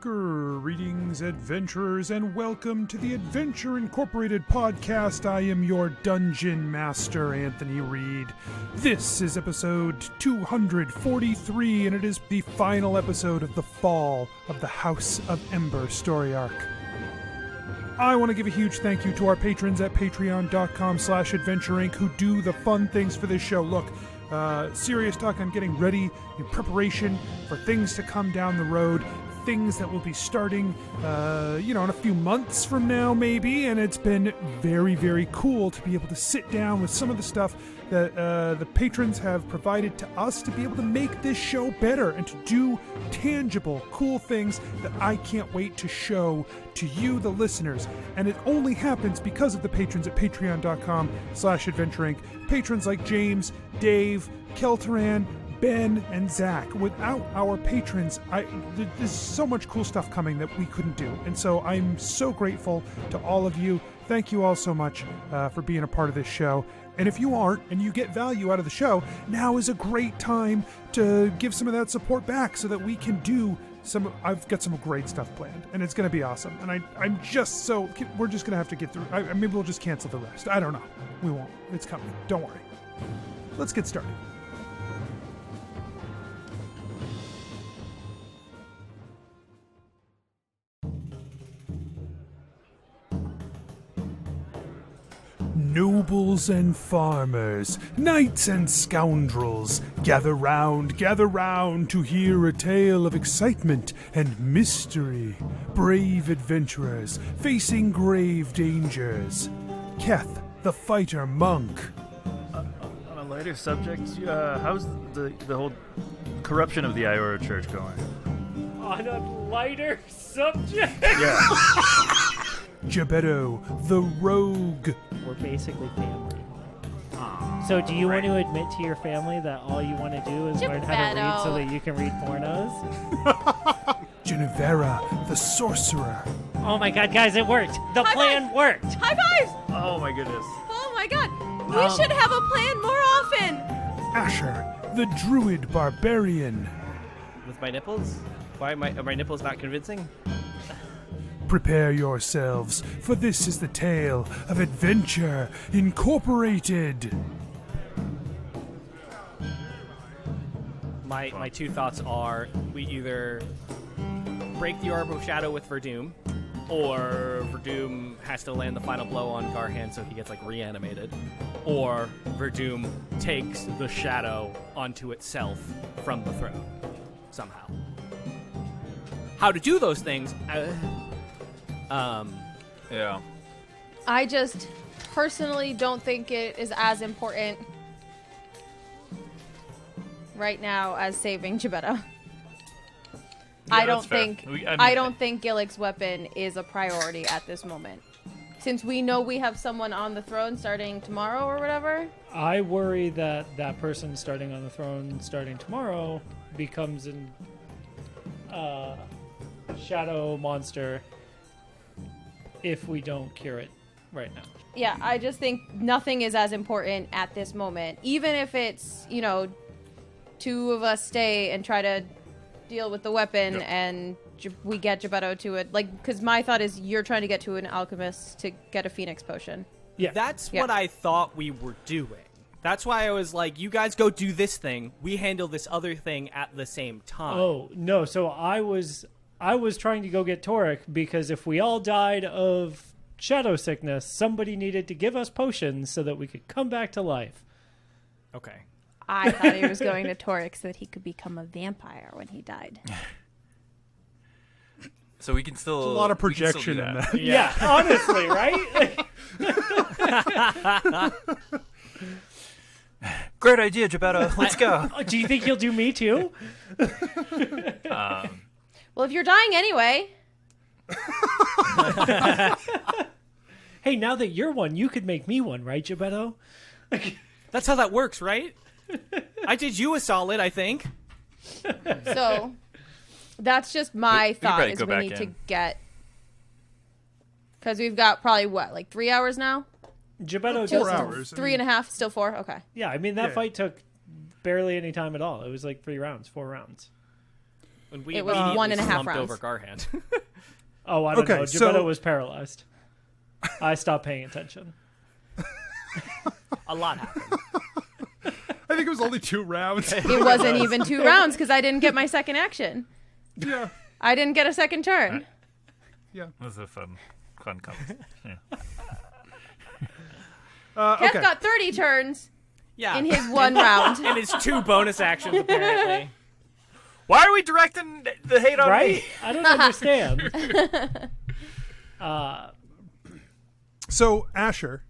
Greetings, adventurers, and welcome to the Adventure Incorporated podcast. I am your Dungeon Master, Anthony Reed. This is episode 243, and it is the final episode of the Fall of the House of Ember story arc. I want to give a huge thank you to our patrons at patreon.com/adventureinc who do the fun things for this show. Look, serious talk, I'm getting ready in preparation for things to come down the road. Things that will be starting, in a few months from now, maybe. And it's been very, very cool to be able to sit down with some of the stuff that the patrons have provided to us to be able to make this show better and to do tangible, cool things that I can't wait to show to you, the listeners. And it only happens because of the patrons at patreon.com/adventureinc. Patrons like James, Dave, Kelteran, Ben, and Zach. Without our patrons, there's so much cool stuff coming that we couldn't do. And so I'm so grateful to all of you. Thank you all so much for being a part of this show. And if you aren't, and you get value out of the show, now is a great time to give some of that support back so that we can do I've got some great stuff planned, and it's going to be awesome. And I'm just so, we're just going to have to get through. Maybe we'll just cancel the rest. I don't know. We won't. It's coming. Don't worry. Let's get started. Nobles and farmers, knights and scoundrels, gather round to hear a tale of excitement and mystery. Brave adventurers facing grave dangers. Keth, the fighter monk. On a lighter subject, how's the whole corruption of the Iora Church going? On a lighter subject? Yeah. Jebeddo, the rogue. We're basically family. So do you want to admit to your family that all you want to do is learn how to read so that you can read pornos? Jennuvera, the sorcerer. Oh my god, guys, it worked. The plan worked. High fives! Oh my goodness. Oh my god. We should have a plan more often. Asher, the druid barbarian. With my nipples? Why are my nipples not convincing? Prepare yourselves, for this is the tale of Adventure Incorporated. My two thoughts are, we either break the Orb of Shadow with Verdum, or Verdum has to land the final blow on Garhan so he gets reanimated, or Verdum takes the shadow onto itself from the throne somehow. How to do those things? Yeah. I just personally don't think it is as important right now as saving Jebeddo. I don't think Gillick's weapon is a priority at this moment. Since we know we have someone on the throne starting tomorrow or whatever. I worry that that person starting on the throne starting tomorrow becomes an shadow monster if we don't cure it right now. Yeah, I just think nothing is as important at this moment. Even if it's, two of us stay and try to deal with the weapon and we get Jebeddo to it. Because my thought is you're trying to get to an alchemist to get a phoenix potion. Yeah. That's what I thought we were doing. That's why I was like, you guys go do this thing. We handle this other thing at the same time. Oh, no. So I was trying to go get Torek because if we all died of shadow sickness, somebody needed to give us potions so that we could come back to life. Okay. I thought he was going to Torek so that he could become a vampire when he died. So we can still... There's a lot of projection in that. Yeah, honestly, right? Great idea, Jebeddo. Let's go. Do you think he'll do me too? Well, if you're dying anyway. Hey, now that you're one, you could make me one, right, Jebeddo? That's how that works, right? I did you a solid, I think. So, that's just my thought is we need to get... Because we've got probably, 3 hours now? Jebeddo 4 hours. 3.5, still 4? Okay. Yeah, I mean, that fight took barely any time at all. It was 4 rounds. And we It was immediately 1.5 slumped rounds. over Garhand. Oh, I don't Okay, know. so- Jebeddo was paralyzed. I stopped paying attention. A lot happened. I think it was only 2 rounds. It wasn't even 2 rounds because I didn't get my second action. Yeah. I didn't get a second turn. Yeah. That was a fun conversation. Yeah. Keth Okay. got 30 turns Yeah. in his 1 round. and his 2 bonus actions, apparently. Why are we directing the hate on Right? me? I don't understand. So, Asher,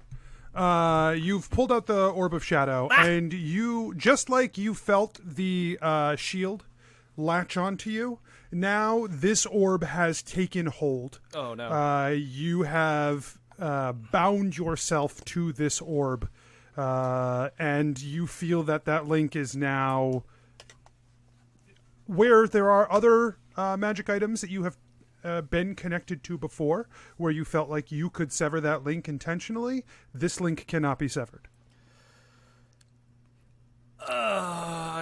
you've pulled out the Orb of Shadow, and you, just like you felt the shield latch onto you, now this orb has taken hold. Oh, no. You have bound yourself to this orb, and you feel that link is now where there are other magic items that you have been connected to before, where you felt like you could sever that link intentionally. This link cannot be severed.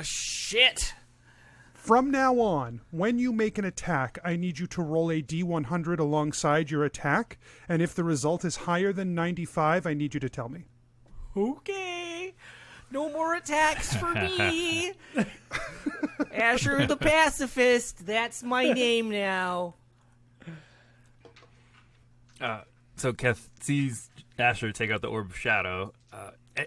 Shit. From now on, when you make an attack, I need you to roll a D100 alongside your attack, and if the result is higher than 95, I need you to tell me. Okay. No more attacks for me. Asher the Pacifist. That's my name now. So Keth sees Asher take out the Orb of Shadow.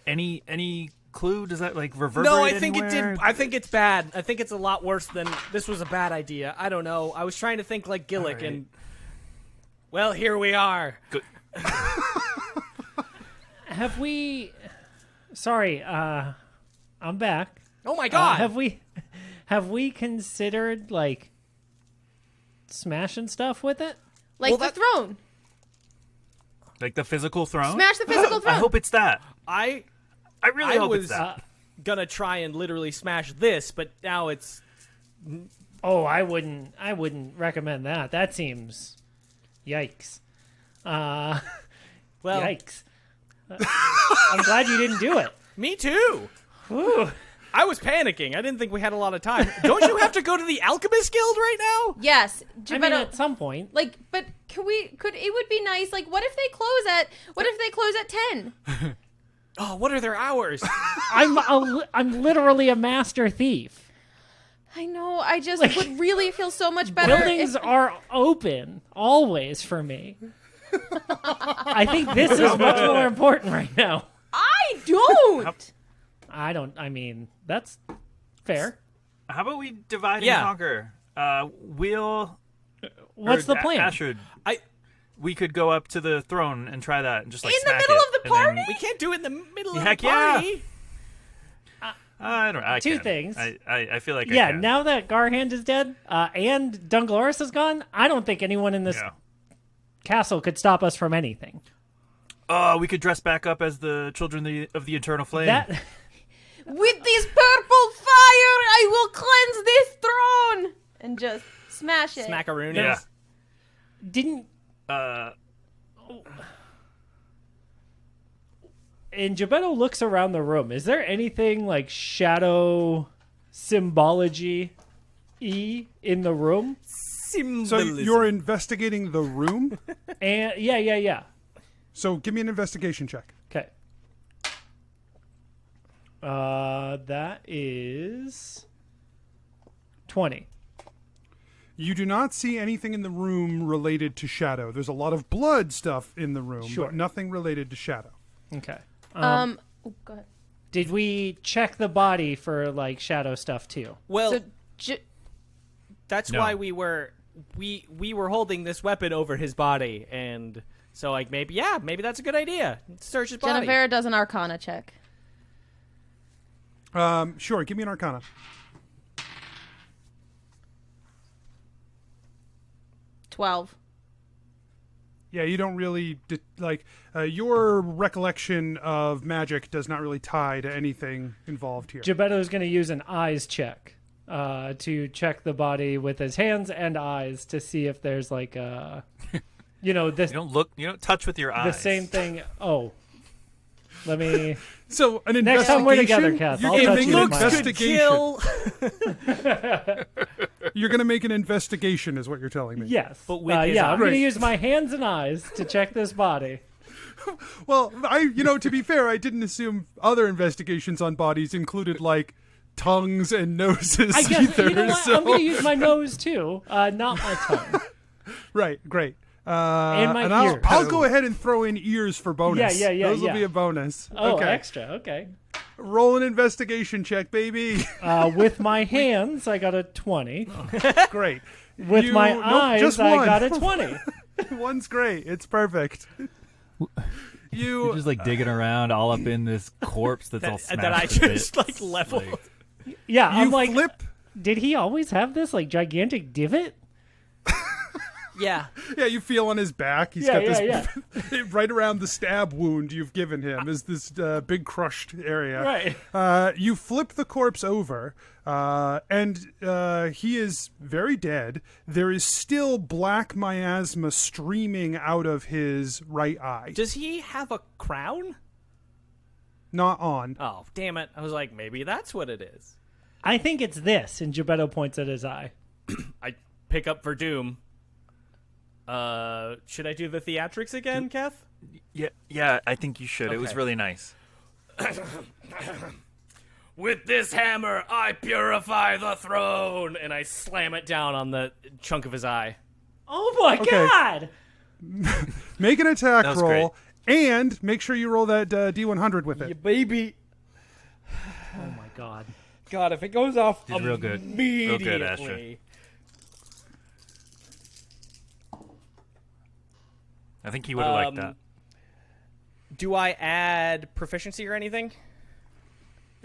Any clue? Does that reverberate No, I think anywhere? it did. I think it's bad. I think it's a lot worse than this was a bad idea. I don't know. I was trying to think like Gillick, Right. and well, here we are. Good. Have we? Sorry, I'm back. Oh my god! Have we considered smashing stuff with it? Like Well, the that- throne. Like the physical throne? Smash the physical throne. I hope it's that. I I really I hope was it's that. gonna try and literally smash this, but now it's Oh, I wouldn't recommend that. That seems, yikes. well. Yikes. I'm glad you didn't do it. Me too. Whew. I was panicking. I didn't think we had a lot of time. Don't you have to go to the Alchemist Guild right now? Yes. I mean, Jebeddo, at some point. but it would be nice, what if they close at 10? Oh, what are their hours? I'm literally a master thief. I know, I just would really feel so much better. Buildings are open always for me. I think this is much more important right now. I don't! I mean, that's fair. How about we divide Yeah. and conquer? We'll. What's or the plan? Asher, we could go up to the throne and try that, and just In the smack middle it, of the and then- party? We can't do it in the middle of Heck the party. I don't. I Two can. things. I feel like. Yeah, I can. now that Garhand is dead and Dungaloris is gone, I don't think anyone in this Yeah. castle could stop us from anything. Oh, we could dress back up as the children of the Eternal Flame. That With this purple fire, I will cleanse this throne! And just smash it. Smackaroonies. Yeah. didn't. And Jebeddo looks around the room. Is there anything like shadow symbology in the room? So you're investigating the room? And yeah. So give me an investigation check. Okay. That is 20. You do not see anything in the room related to shadow. There's a lot of blood stuff in the room, Sure. but nothing related to shadow. Okay. Oh, go ahead. Did we check the body for like shadow stuff too? Well, So, that's No. why we were holding this weapon over his body, and so maybe that's a good idea. Search his body. Jennuvera does an Arcana check. Sure, give me an Arcana. 12. Yeah, you don't really your recollection of magic does not really tie to anything involved here. Jebeddo's going to use an eyes check to check the body with his hands and eyes to see if there's like this You don't touch with your eyes. the same thing. Oh, Let me. So an Next time we're together, Keth, You're I'll gonna touch make you an with my investigation. You're going to make an investigation, is what you're telling me. Yes. But with his I'm going to eyes. use my hands and eyes to check this body. Well, to be fair, I didn't assume other investigations on bodies included like tongues and noses I guess either. you know what? So. I'm going to use my nose too, not my tongue. Right, great. And my I'll ears. go ahead and throw in ears for bonus. Yeah, Those will yeah. be a bonus. Oh, okay. extra. Okay. Roll an investigation check, baby. With my hands, I got a 20. Great. With my nope, eyes, just I one. got a 20. One's great. It's perfect. You're just like digging around all up in this corpse that's all smashed that I to just bits. like leveled. Yeah, You I'm like, flip. did he always have this like gigantic divot? Yeah. Yeah, you feel on his back. He's Yeah, got yeah, this right around the stab wound you've given him is this big crushed area. Right. You flip the corpse over, and he is very dead. There is still black miasma streaming out of his right eye. Does he have a crown? Not on. Oh, damn it. I was like, maybe that's what it is. I think it's this, and Jebeddo points at his eye. I pick up Verdum. Should I do the theatrics again, Keth? Yeah, I think you should. It was Okay. really nice. With this hammer, I purify the throne, and I slam it down on the chunk of his eye. Oh my Okay. god! Make an attack That was roll, and make sure you roll that D100 with it. Baby. Oh my god. God, if it goes off He's real good. immediately. Real good, Asher. I think he would have liked that. Do I add proficiency or anything?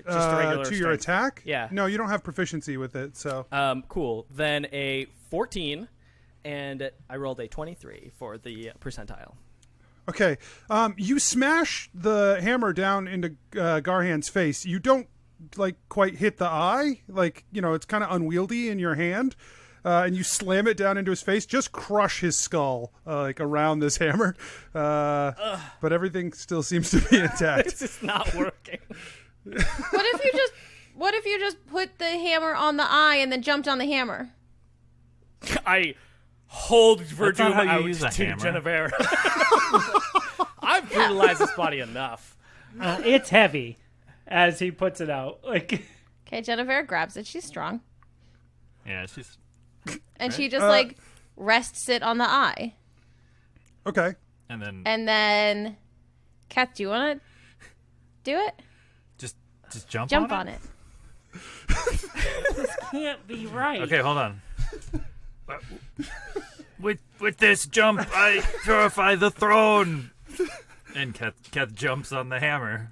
Just a regular to your strength. attack? Yeah. No, you don't have proficiency with it, so. Cool. Then a 14, and I rolled a 23 for the percentile. Okay. You smash the hammer down into Garhan's face. You don't quite hit the eye. It's kind of unwieldy in your hand. And you slam it down into his face. Just crush his skull around this hammer. But everything still seems to be intact. This is not working. What if you just put the hammer on the eye and then jumped on the hammer? I hold not how Verdum you out use a to hammer. Jennuvera. I've brutalized this body enough. It's heavy, as he puts it out. Okay, Jennuvera grabs it. She's strong. Yeah, it's just... And she just rests it on the eye. Okay. And then And then, Keth, do you want to do it? just jump Jump on it. This can't be right. Okay, hold on. With this jump, I purify the throne. And Keth jumps on the hammer.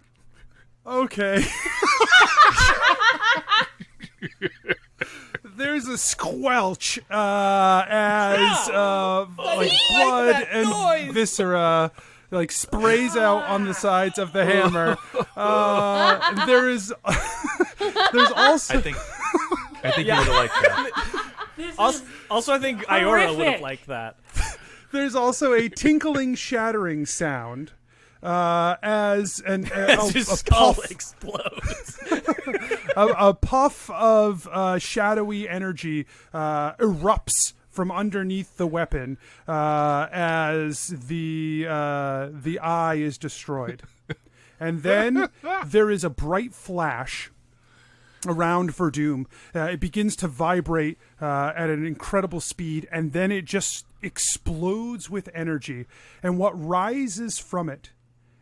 Okay. There's a squelch as blood and viscera sprays out on the sides of the hammer. There's also I think you would have liked that. Also, I think Iora would have horrific. liked that. there's also a tinkling, shattering sound as As his skull explodes. a puff of shadowy energy erupts from underneath the weapon as the eye is destroyed. And then there is a bright flash around Verdum. It begins to vibrate at an incredible speed, and then it just explodes with energy. And what rises from it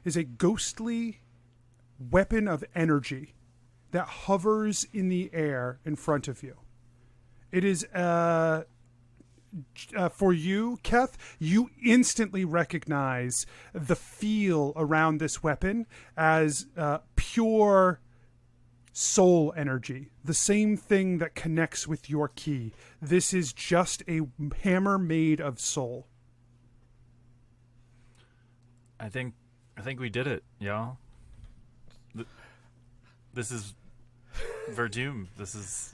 is a ghostly weapon of energy that hovers in the air in front of you. It is for you, Keth, you instantly recognize the feel around this weapon as pure soul energy, the same thing that connects with your key. This is just a hammer made of soul. I think we did it, y'all. This is Verdum. This is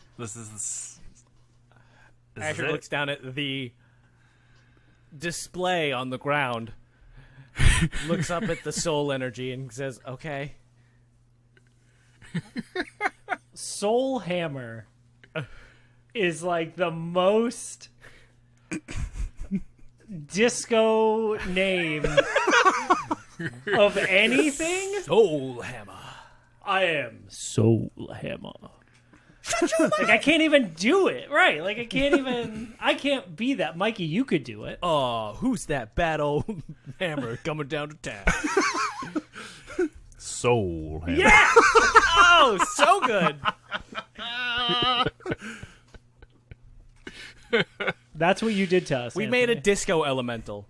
Asher looks down at the display on the ground. looks up at the soul energy and says, "Okay." Soul Hammer is like the most disco name of anything. Soul Hammer. I am Soul Hammer. Like, I can't even do it. Right. Like, I can't be that. Mikey, you could do it. Oh, who's that bad old hammer coming down to town? Soul Hammer. Yeah! Oh, so good. That's what you did to us. We Anthony. made a disco elemental.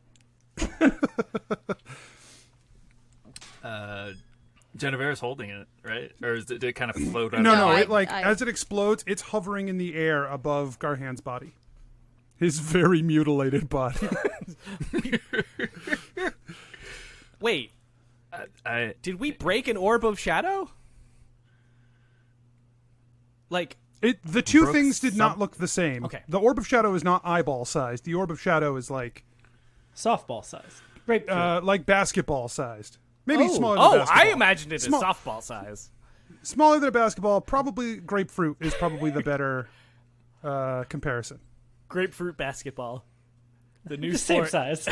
Jennuvera's holding it, right? Or did it kind of float out? No, I- it I- as it explodes, it's hovering in the air above Garhan's body. His very mutilated body. Wait, did we break an orb of shadow? Like, The two broke things did not some- look the same. Okay. The orb of shadow is not eyeball sized. The orb of shadow is like softball size. Grapefruit. like basketball sized. Maybe smaller than oh, basketball. I imagined it as Small- softball size. Smaller than a basketball. Probably grapefruit is probably the better comparison. Grapefruit basketball. The new the same sport. size.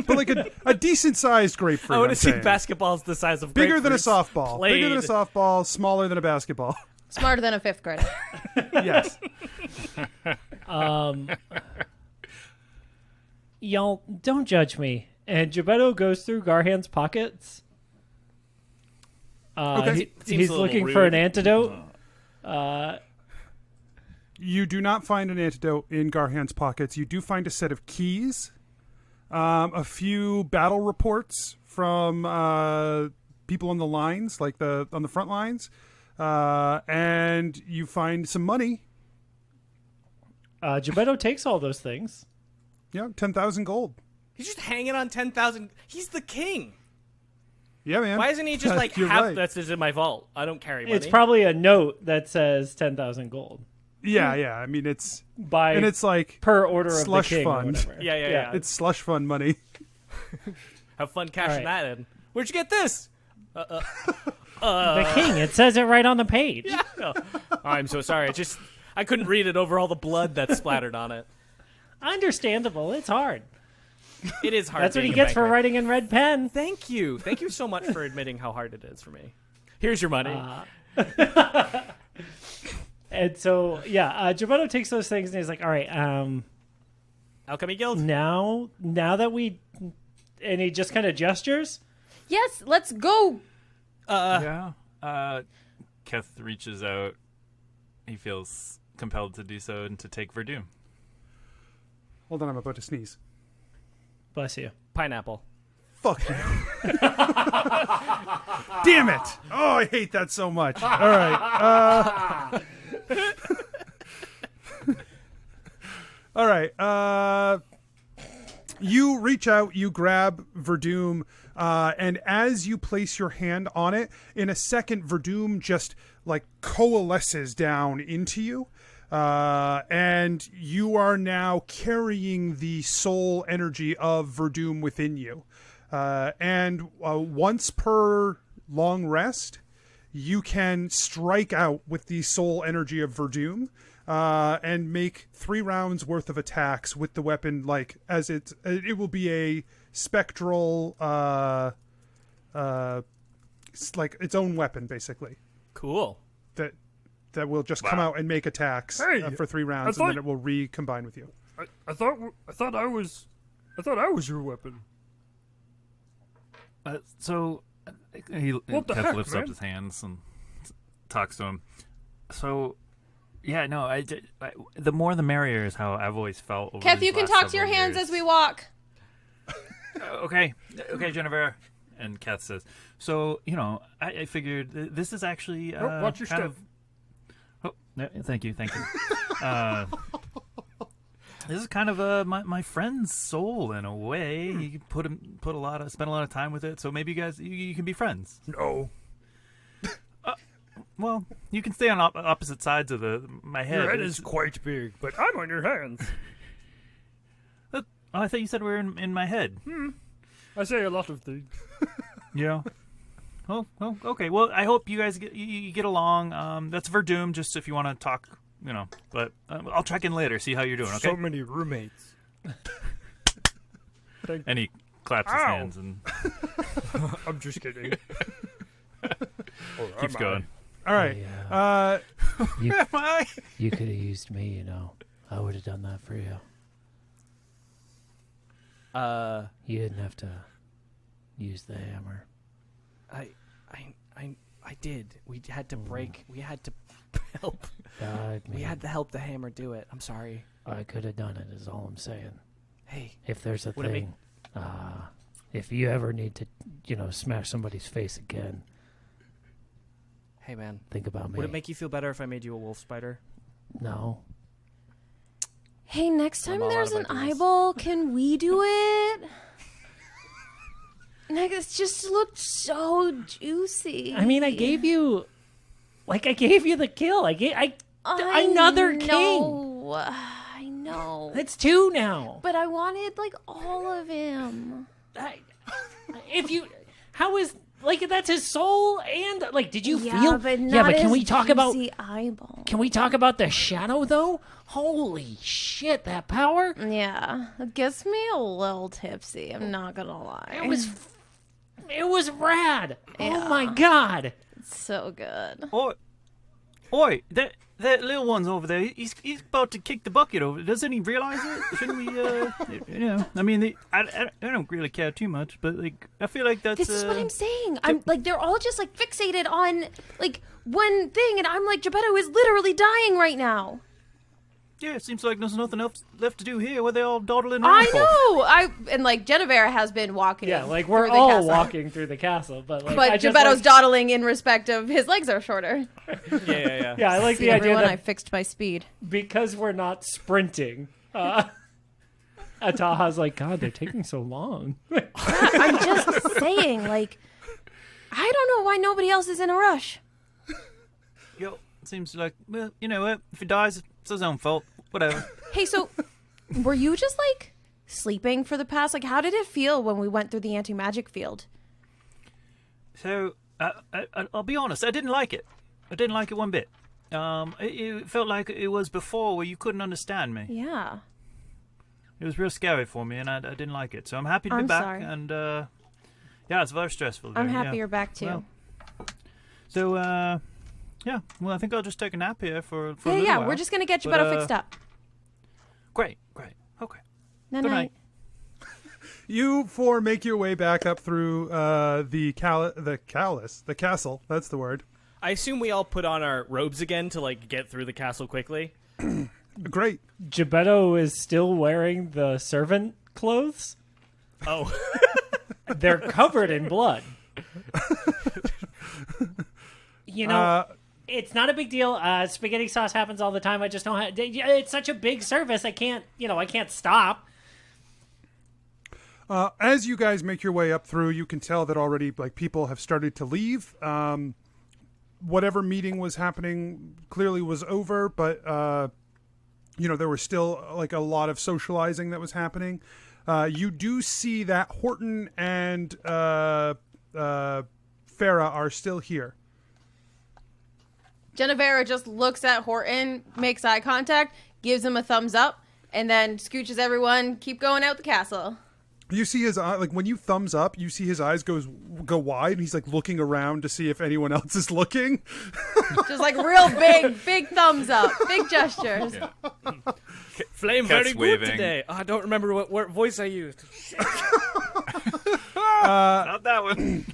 But like a decent sized grapefruit. I want I'm to see saying. basketballs the size of Bigger than a grapefruits softball. played. Bigger than a softball. Smaller than a basketball. Smarter than a 5th grader. Yes. Y'all, don't judge me. And Jebeddo goes through Garhan's pockets. Okay. He's Seems a little looking rude. for an antidote. You do not find an antidote in Garhan's pockets. You do find a set of keys, a few battle reports from people on the lines, like on the front lines, and you find some money. Jebeddo takes all those things. Yeah, 10,000 gold. He's just hanging on 10,000. He's the king. Yeah, man. Why isn't he just like, You're have right. that's in my vault? I don't carry money. It's probably a note that says 10,000 gold Yeah. I mean, it's by and it's like per order of the slush king or fund. whatever. Yeah. It's slush fund money. Have fun cashing All right. that in. Where'd you get this? The king. It says it right on the page. Oh, I'm so sorry. I couldn't read it over all the blood that's splattered on it. Understandable. It's hard. It is hard. That's what he being a gets for banker. writing in red pen. Thank you. Thank you so much for admitting how hard it is for me. Here's your money. And so, Jebeddo takes those things and he's like, all right, Alchemy Guild. now that and he just kind of gestures. Yes, let's go. Yeah. Keth reaches out. He feels compelled to do so and to take Verdum. Hold on, I'm about to sneeze. Bless you. Pineapple. Fuck you. Damn it. Oh, I hate that so much. All right. All right. You reach out, you grab Verdum, and as you place your hand on it, in a second, Verdum just like coalesces down into you. And you are now carrying the soul energy of Verdum within you. And once per long rest, you can strike out with the soul energy of Verdum and make 3 rounds worth of attacks with the weapon. Like as it will be a spectral, like its own weapon, basically. Cool. That will just come out and make attacks for 3 rounds, and then it will recombine with you. I thought I was your weapon. So What the Keth heck, lifts man? up his hands and talks to him. So, yeah, no, the more the merrier is how I've always felt. Over Keth, these you can last talk to your several hands years. as we walk. Okay, Jennuvera. And Keth says, so, I figured this is actually watch your kind step. of... Oh, no, thank you. This is kind of my friend's soul in a way. He spent a lot of time with it, so maybe you guys you can be friends. No. Well, you can stay on opposite sides of my head. Your head is quite big, but I'm on your hands. I thought you said we were in my head. I say a lot of things. Yeah. Oh, okay. Well, I hope you guys you get along. That's Verdum, just if you want to talk, But I'll check in later, see how you're doing, okay? So many roommates. And he claps his hands and I'm just kidding. keeps going. All right. You could have used me, I would have done that for you. You didn't have to use the hammer. I did. We had to break. We had to help. We had to help the hammer do it. I'm sorry. I could have done it, is all I'm saying. Hey, If there's a would it thing, if you ever need to, smash somebody's face again, hey, man. think about me. Would it make you feel better if I made you a wolf spider? No. Hey, next time I'm all there's out an of ideas. eyeball, can we do it? It just looked so juicy. I mean, I gave you the kill. Another king. I know. That's 2 now. But I wanted all of him. That's his soul, and did you Yeah, feel? but Yeah, not but can his we talk about? juicy eyeball. Can we talk about the shadow though? Holy shit, that power! Yeah, it gets me a little tipsy. I'm not gonna lie. It was rad. Yeah. Oh my god. It's so good. Oi, that little one's over there. He's about to kick the bucket over. Doesn't he realize it? Shouldn't we? I mean, I don't really care too much, but I feel like that's. This is what I'm saying. I'm they're all just fixated on one thing, and I'm Jebeddo is literally dying right now. Yeah, it seems like there's nothing else left to do here. Where they all dawdling around. I know. Jennuvera has been walking. Yeah, we're through the all castle. walking through the castle, but But Jebeddo's dawdling in respect of his legs are shorter. Yeah. Yeah, I like See, the idea everyone, that I fixed my speed. because we're not sprinting. Ataha's God, they're taking so long. I'm just saying, I don't know why nobody else is in a rush. Yo, it seems like you know what? If he dies, it's his own fault. Whatever. Hey, so were you just sleeping for the past? How did it feel when we went through the anti-magic field? So I'll be honest. I didn't like it. I didn't like it one bit. It felt like it was before where you couldn't understand me. Yeah. It was real scary for me, and I didn't like it. So I'm happy to be I'm back. sorry. And yeah, it's very stressful. I'm there, happy yeah. you're back too. Well, so yeah. Well, I think I'll just take a nap here for a little yeah. while. We're just gonna get But, Jebeddo fixed up. Great. Okay. Night Good night. night. You 4 make your way back up through the castle. That's the word. I assume we all put on our robes again to get through the castle quickly. Great. Jebeddo is still wearing the servant clothes. Oh. They're covered in blood. It's not a big deal. Spaghetti sauce happens all the time. I just don't have. It's such a big service. I can't stop. As you guys make your way up through, you can tell that already people have started to leave. Whatever meeting was happening clearly was over, but there was still a lot of socializing that was happening. You do see that Horton and Farah are still here. Jennuvera just looks at Horton, makes eye contact, gives him a thumbs up, and then scooches everyone, keep going out the castle. You see his eye, when you thumbs up, you see his eyes go wide, and he's looking around to see if anyone else is looking. Just real big thumbs up, big gestures. Yeah. Flame Cat's very waving. good today. I don't remember what voice I used. Not that one.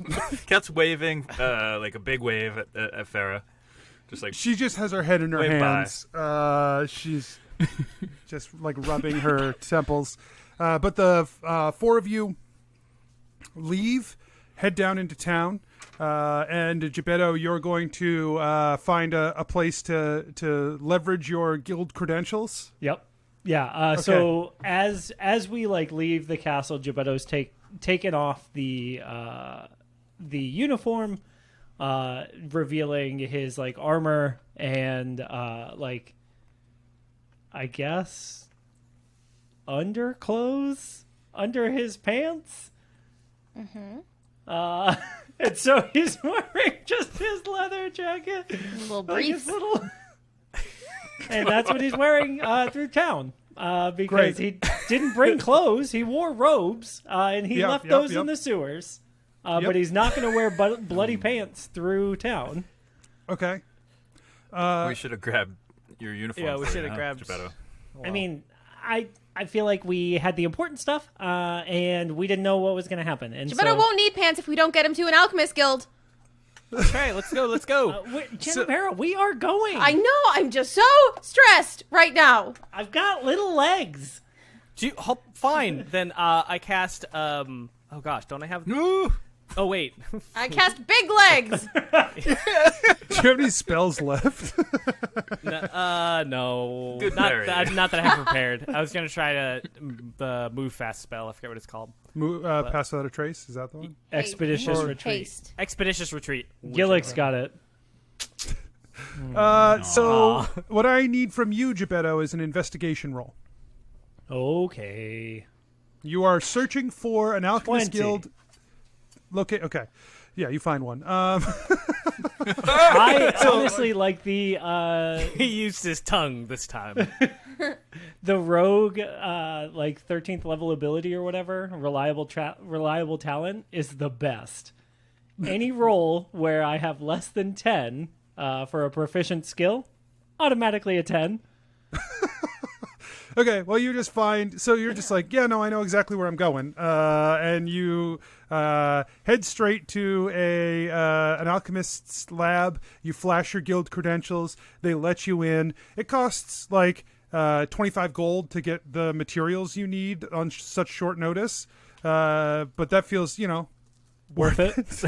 Cat's waving a big wave at Farah. Just she just has her head in her Wave hands. She's just rubbing her temples. But the 4 of you leave, head down into town, and Jebeddo, you're going to find a place to leverage your guild credentials. Yep. Yeah. Okay. So as we leave the castle, Jebeddo's taken off the uniform, revealing his armor and I guess underclothes under his pants. And so he's wearing just his leather jacket. Little Like his briefs. little... And that's what he's wearing through town. Because Great. he didn't bring clothes. He wore robes, and he left those in the sewers. But he's not going to wear bloody pants through town. Okay. We should have grabbed your uniform. Yeah, we for should you, have huh, grabbed. Jebeddo? I mean, I feel like we had the important stuff, and we didn't know what was going to happen. And Jebeddo won't need pants if we don't get him to an alchemist guild. Okay, let's go. Jennuvera, we are going. I know. I'm just so stressed right now. I've got little legs. Fine. Then I cast. Oh gosh, don't I have? Ooh. Oh wait. I cast big legs. Do you have any spells left? No. Good not Mary. that I have prepared. I was gonna try the move fast spell. I forget what it's called. Pass without a trace. Is that the one? Expeditious retreat. Haste. Expeditious retreat. Gillick's got it. So what I need from you, Jebeddo, is an investigation roll. Okay. You are searching for an alchemist 20. guild. Okay. Yeah, you find one. I honestly like the He used his tongue this time. rogue like 13th level ability or whatever, reliable talent is the best. Any roll where I have less than 10 for a proficient skill, automatically a 10. Okay, well, you just find... So you're just like, yeah, no, I know exactly where I'm going. And you head straight to an alchemist's lab. You flash your guild credentials. They let you in. It costs, 25 gold to get the materials you need on such short notice. But that feels, worth it.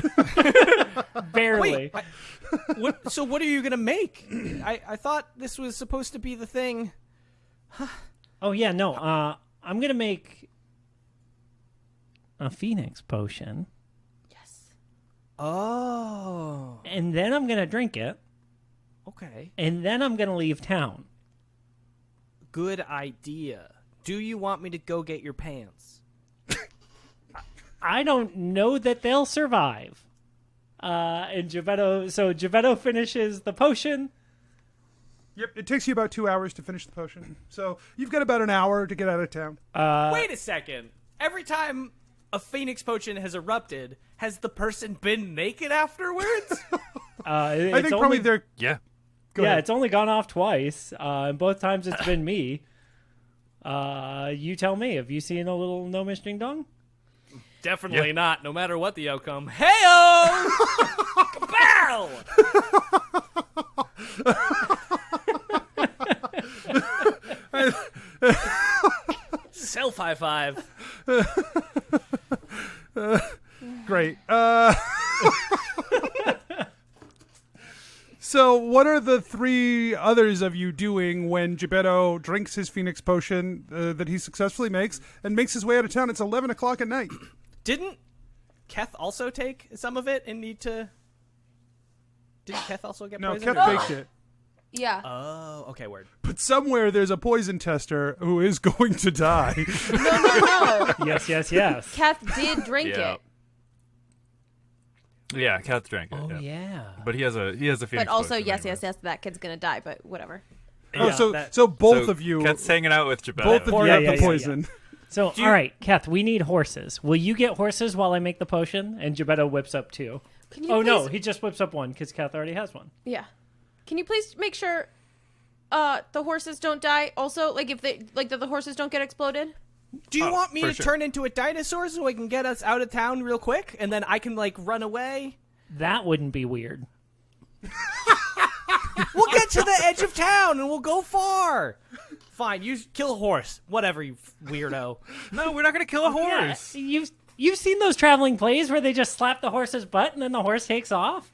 Barely. Wait, so what are you gonna make? I thought this was supposed to be the thing. Oh, yeah, no. I'm going to make a phoenix potion. Yes. Oh. And then I'm going to drink it. Okay. And then I'm going to leave town. Good idea. Do you want me to go get your pants? I don't know that they'll survive. And Jebeddo finishes the potion. Yep, it takes you about 2 hours to finish the potion. So you've got about an hour to get out of town. Wait a second. Every time a phoenix potion has erupted, has the person been naked afterwards? I think probably they're... Yeah. Go ahead. It's only gone off twice. And both times it's been me. You tell me. Have you seen a little gnomish ding dong? Definitely not, no matter what the outcome. Hey-o! Kabow! Self high five. Great. So what are the three others of you doing when Jebeddo drinks his phoenix potion that he successfully makes and makes his way out of town? It's 11 o'clock at night. Didn't Keth also take some of it and need to... Didn't Keth also get No, poisoned? Keth baked it. Yeah. Oh, okay, word. But somewhere there's a poison tester who is going to die. No. Yes. Keth did drink Yeah. it. Yeah, Keth drank it. Oh, yeah. But he has a phoenix But also, potion yes, anyway. that kid's gonna die, but whatever. Oh, that- so both So of you, Keth's hanging out with Jebeddo. both of you Yeah, have yeah, the yeah, poison. So, all right, Keth, we need horses. Will you get horses while I make the potion? And Jebeddo whips up 2. Can you Oh, no, please- he just whips up 1 because Keth already has one. Yeah. Can you please make sure the horses don't die? Also, if the horses don't get exploded? Do you want me for to sure. turn into a dinosaur so I can get us out of town real quick? And then I can, run away? That wouldn't be weird. We'll get to the edge of town and we'll go far. Fine, you kill a horse. Whatever, you weirdo. No, we're not going to kill a horse. Yeah, you've seen those traveling plays where they just slap the horse's butt and then the horse takes off?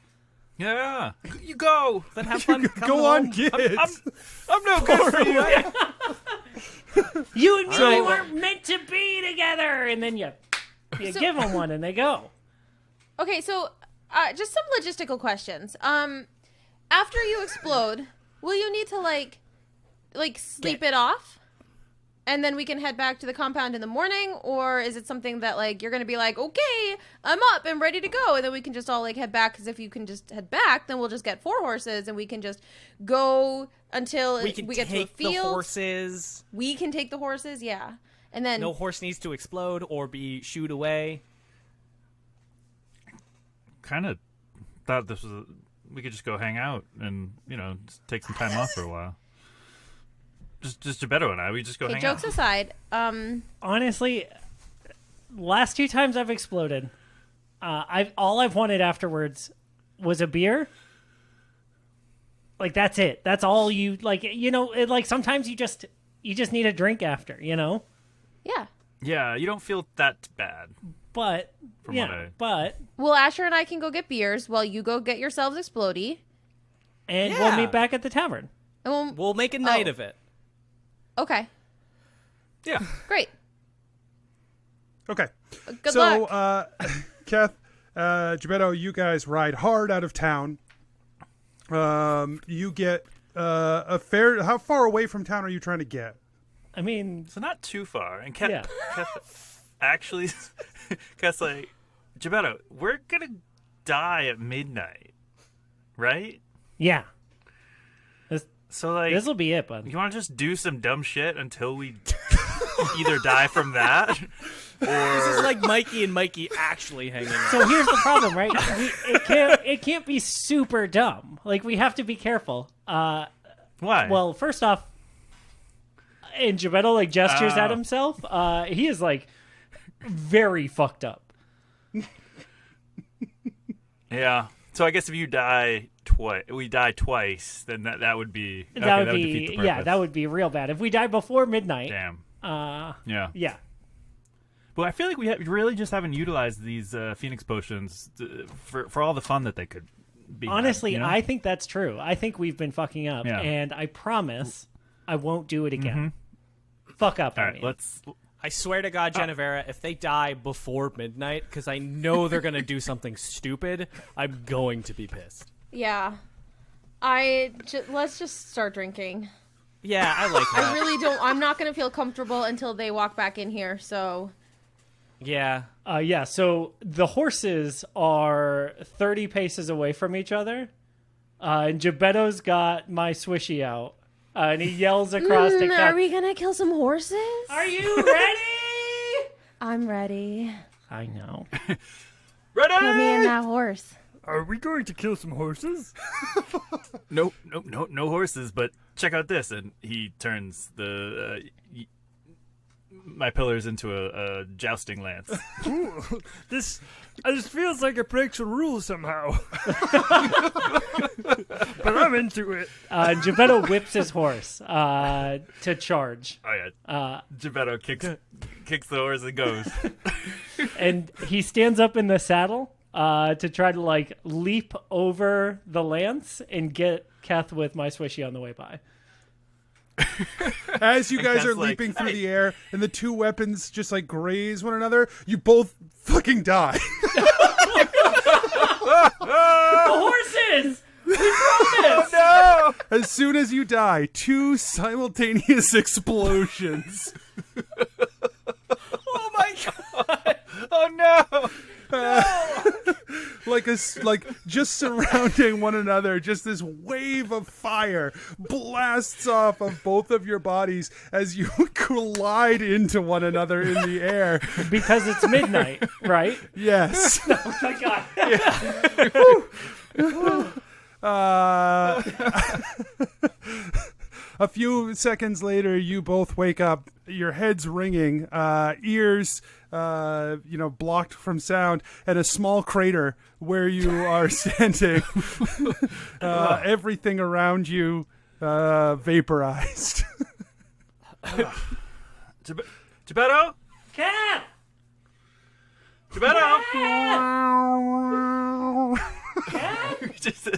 Yeah. You go. Then have fun. Go on, kids. I'm no good for you. You and me weren't meant to be together! And then you give them one and they go. Okay, so just some logistical questions. After you explode, will you need to sleep it off? and then we can head back to the compound in the morning, or is it something that like you're gonna be like, okay, I'm up and ready to go, and then we can just all like head back? Because if you can just head back, then we'll just get 4 horses, and we can just go until We can get to a take the field. horses. We can take the horses, yeah, and then No horse needs to explode or be shooed away. Kind of thought this was we could just go hang out and just take some time off for a while. Just Jebeddo and I, we just go hang jokes out. aside, Honestly, last 2 times I've exploded, all I've wanted afterwards was a beer. Like that's it. That's all you like. Like sometimes you just need a drink after. yeah. Yeah, you don't feel that bad. But From what but Well, Asher and I can go get beers while you go get yourselves explodey. and Yeah. we'll meet back at the tavern. And We'll make a night of it. okay, Yeah. great. Okay. Good so, luck. Keth, Jebeddo, you guys ride hard out of town. You get a fair. How far away from town are you trying to get? I mean, So not too far. And Keth, Yeah. Keth actually, Keth's like, Jebeddo, we're gonna die at midnight, right? yeah, So like, this will be it, bud. you want to just do some dumb shit until we either die from that, This is or like Mikey and Mikey actually hanging out. So here's the problem, right? It can't be super dumb. Like we have to be careful. why? Well, first off, and Jebeddo like gestures at Oh. himself. He is like very fucked up. Yeah. So I guess if you die we die twice, then that would be okay, That would defeat be the purpose. that would be real bad. If we die before midnight, Damn. yeah. Yeah. But I feel like we really just haven't utilized these Phoenix potions for all the fun that they could be. Honestly, had, I think that's true. I think we've been fucking up, Yeah. and I promise I won't do it again. Fuck up, All I right, mean. let's. I swear to God, Jennuvera, if they die before midnight, because I know they're going to do something stupid, I'm going to be pissed. Yeah. Let's just start drinking. Yeah, I like that. I really don't. I'm not going to feel comfortable until they walk back in here, so. Yeah. Yeah, so the horses are 30 paces away from each other, and Jebeddo's got my swishy out, and he yells across to Keth, Are we going to kill some horses? "Are you ready?" I'm ready. I know. Ready? Put me in that horse. Are we going to kill some horses? No horses, but check out this, and he turns my pillars into a jousting lance. Ooh, this feels like it breaks the rules somehow. But I'm into it. And Jebeddo whips his horse to charge. Oh yeah, Jebeddo kicks the horse and goes. And he stands up in the saddle to try to like leap over the lance and get Keth with my swishy on the way by. As you guys Keth's are like, leaping through "Hey." the air and the 2 weapons just like graze one another, you both fucking die. The horses! We promise! No! As soon as you die, 2 simultaneous explosions. Oh my God. Oh no! like just surrounding one another, just this wave of fire blasts off of both of your bodies as you collide into one another in the air. Because it's midnight, right? Yes. Oh my god. A few seconds later, you both wake up, your heads ringing, ears, blocked from sound, and a small crater where you are standing. Everything around you vaporized. Jebeddo? Cat! Jebeddo? just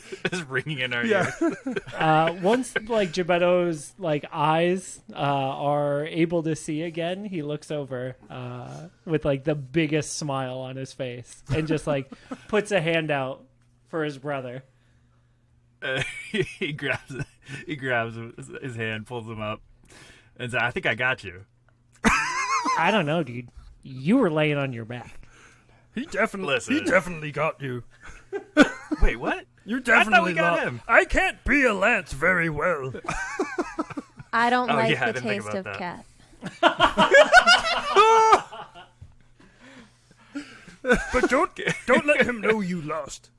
ringing in our Yeah. ears. Once like Jebeddo's like eyes are able to see again, he looks over with like the biggest smile on his face and just like puts a hand out for his brother. He grabs his hand, pulls him up, and says, "I think I got you." I don't know, dude. You were laying on your back. He definitely Listen. got you. Wait, what? You I definitely thought we got him. I can't be a lance very well. I don't Oh, like yeah, I the didn't think taste about of that. cat. But don't let him know you lost.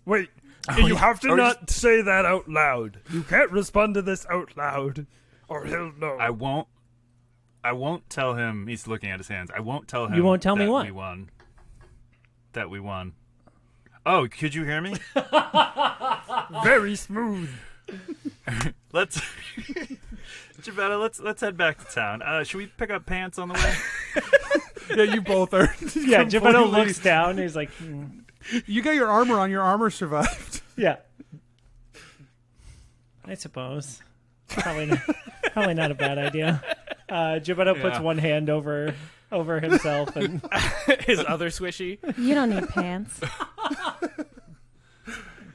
Wait, you have to not say that out loud. You can't respond to this out loud, or he'll know. I won't tell him. He's looking at his hands. I won't tell him. You won't tell me that what? we won. That we won. Oh, could you hear me? Very smooth. Let's, Jebeddo, let's head back to town. Should we pick up pants on the way? Yeah, you both are. Yeah, Jebeddo completely- looks down. And he's like, You got your armor on. Your armor survived. yeah. I suppose. Probably not a bad idea. Jebeddo puts one hand over himself and His other swishy. You don't need pants.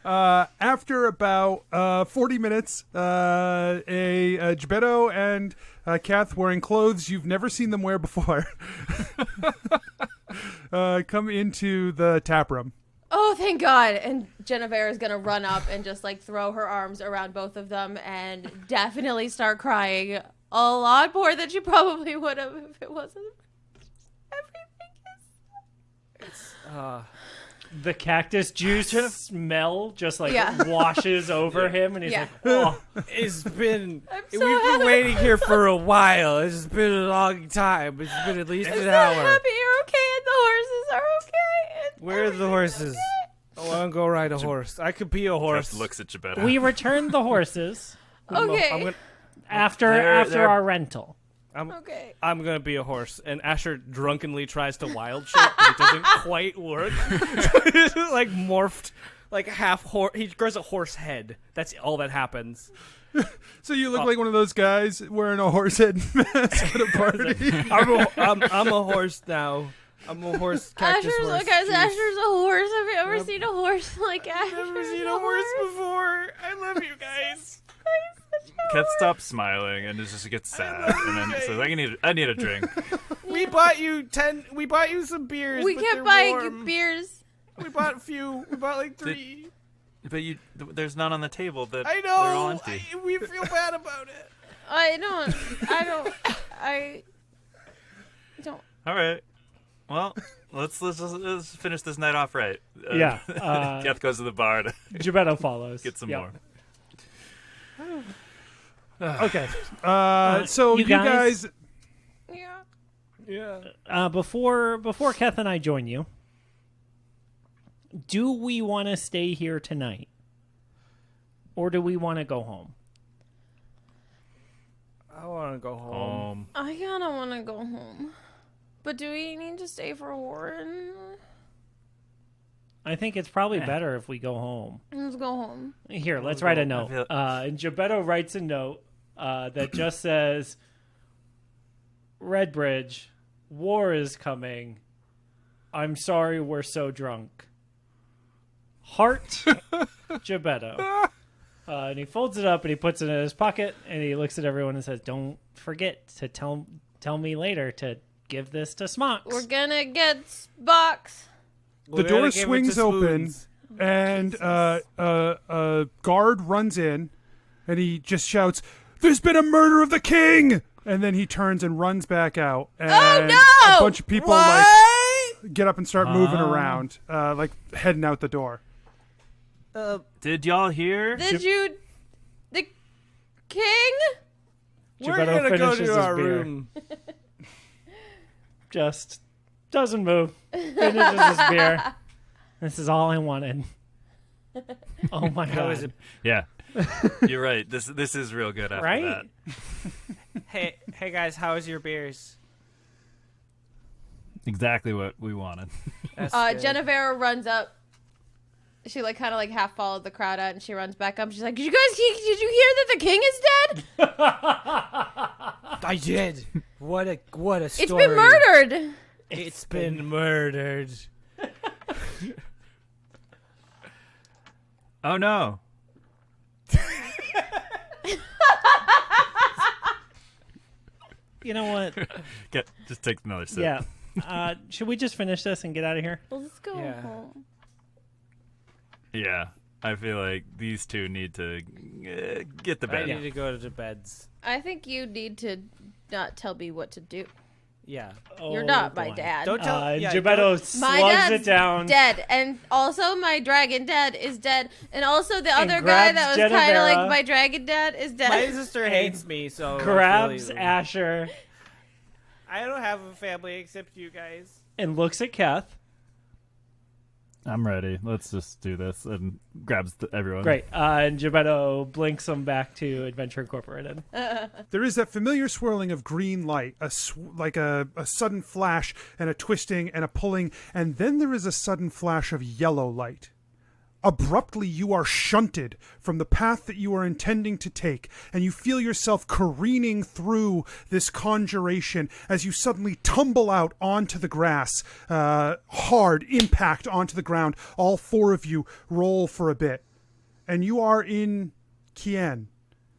After about 40 minutes, Jebeddo and Keth, wearing clothes you've never seen them wear before, come into the tap room. Oh, thank God. And Jennuvera is going to run up and just like throw her arms around both of them and definitely start crying a lot more than she probably would have if it wasn't. Everything is. the cactus juice smell just like Yeah. washes over him, and he's Yeah. like, "Oh, It's been. I'm We've so been happy. waiting here for a while. It's been a long time. It's been at least I'm an so hour. happy you're okay and the horses are okay. And Where are the horses? I want to go ride a horse. I could be a horse. Keth looks at Jebeddo. we returned the horses Okay. I'm gonna, after They're- our rental." Okay. I'm gonna be a horse, and Asher drunkenly tries to wild shape, but it doesn't quite work. It's like morphed, like half horse. He grows a horse head. That's all that happens. So you look like one of those guys wearing a horse head mask at a party. I'm a horse now. I'm a horse. Cactus Asher's horse. guys, Jeez. Asher's a horse. Have you ever seen a horse like Asher? I've never seen a horse before. I love you guys. Keth stops smiling and just gets sad, and then says, "I need a drink." We bought you We bought you some beers. We but kept they're buying warm. you beers. We bought a few. We bought like 3. But there's none on the table. That I they're all know. empty. We feel bad about it. I don't. All right. Well, let's finish this night off right. Yeah, Keth goes to the bar to Jebeddo follows. get some Yep. more. Okay. So You you guys- guys Yeah. Yeah. Before Keth and I join you, do we want to stay here tonight, or do we want to go home? I want to go home. I kind of want to go home. But do we need to stay for Warren? I think it's probably better if we go home. Let's go home. Here, let's write a note. feel- And Jebeddo writes a note that just says, "Redbridge, war is coming. I'm sorry we're so drunk. Heart, Jebeddo." And he folds it up and he puts it in his pocket and he looks at everyone and says, "Don't forget to tell me later to give this to Smocks." We're gonna get box. the door swings open and a guard runs in and he just shouts, "There's been a murder of the king!" And then he turns and runs back out. And no! a bunch of people like get up and start moving around, like heading out the door. Did y'all hear? Did you... The king? We're Jebeddo gonna go finishes to his our beer. room. Just doesn't move. Finishes his beer. This is all I wanted. Oh my How god! is it? Yeah, you're right. This is real good after Right? that. Hey guys, how is your beers? Exactly what we wanted. That's good. Jennuvera runs up. She like kind of like half followed the crowd out, and she runs back up. She's like, "Did you hear that the king is dead? I did. What a story. It's been murdered." It's been murdered. Oh no. You know what? Just take another sip. Yeah. Should we just finish this and get out of here? Well, let's go Yeah. home. Yeah. I feel like these two need to get the I bed. need to go to beds. I think you need to not tell me what to do. Yeah. You're not my dad. Don't tell. Yeah, Jebeddo don't- My slugs dad's it down. dead, and also my dragon dad is dead, and also the other grabs guy that was kind of Jennuvera. like my dragon dad is dead. My sister hates me, so I Grabs really- Asher I don't have a family except you guys. and looks at Keth. I'm ready. Let's just do this, and grabs everyone. Great. And Jebeddo blinks him back to Adventure Incorporated. There is that familiar swirling of green light, like a sudden flash and a twisting and a pulling, and then there is a sudden flash of yellow light. Abruptly, you are shunted from the path that you are intending to take, and you feel yourself careening through this conjuration as you suddenly tumble out onto the grass. Hard impact onto the ground. All four of you roll for a bit, and you are in Kien.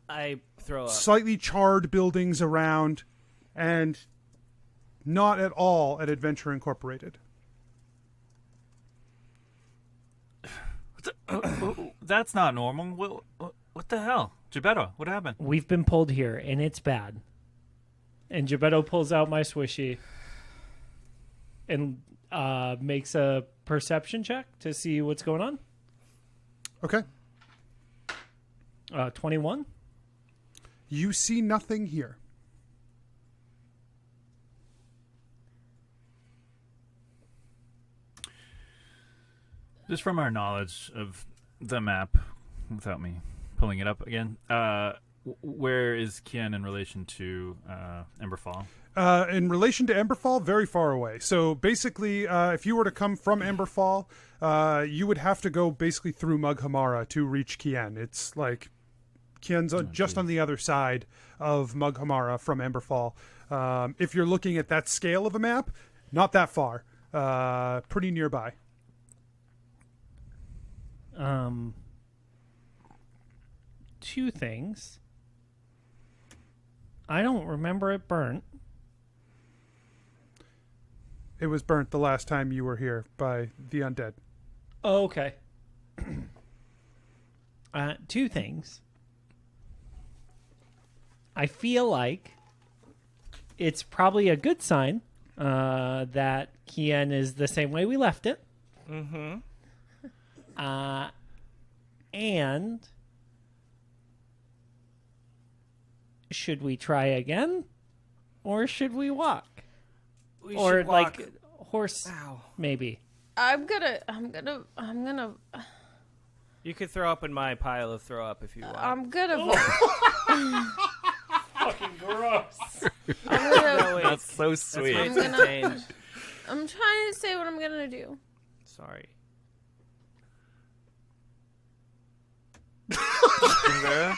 I throw up. Slightly charred buildings around, and not at all at Adventure Incorporated. That's not normal. What the hell? Jebeddo, what happened? We've been pulled here, and it's bad. And Jebeddo pulls out my swishy and makes a perception check to see what's going on. Okay. 21. You see nothing here. Just from our knowledge of the map, without me pulling it up again, where is Kien in relation to Emberfall? In relation to Emberfall, very far away. So basically, if you were to come from Emberfall, you would have to go basically through Mughamara to reach Kien. It's like Kien's just on the other side of Mughamara from Emberfall. If you're looking at that scale of a map, not that far. Pretty nearby. Two things. I don't remember it burnt. It was burnt the last time you were here by the undead. Oh, okay. Two things. I feel like it's probably a good sign that Kien is the same way we left it. Mm-hmm. And should we try again, or should we walk, We or should walk. like horse? Ow. Maybe. I'm gonna. You could throw up in my pile of throw up if you want. I'm gonna. Fucking gross. No, wait. That's so That's sweet. way I'm too gonna- change. I'm trying to say what I'm gonna do. Sorry. Jennuvera?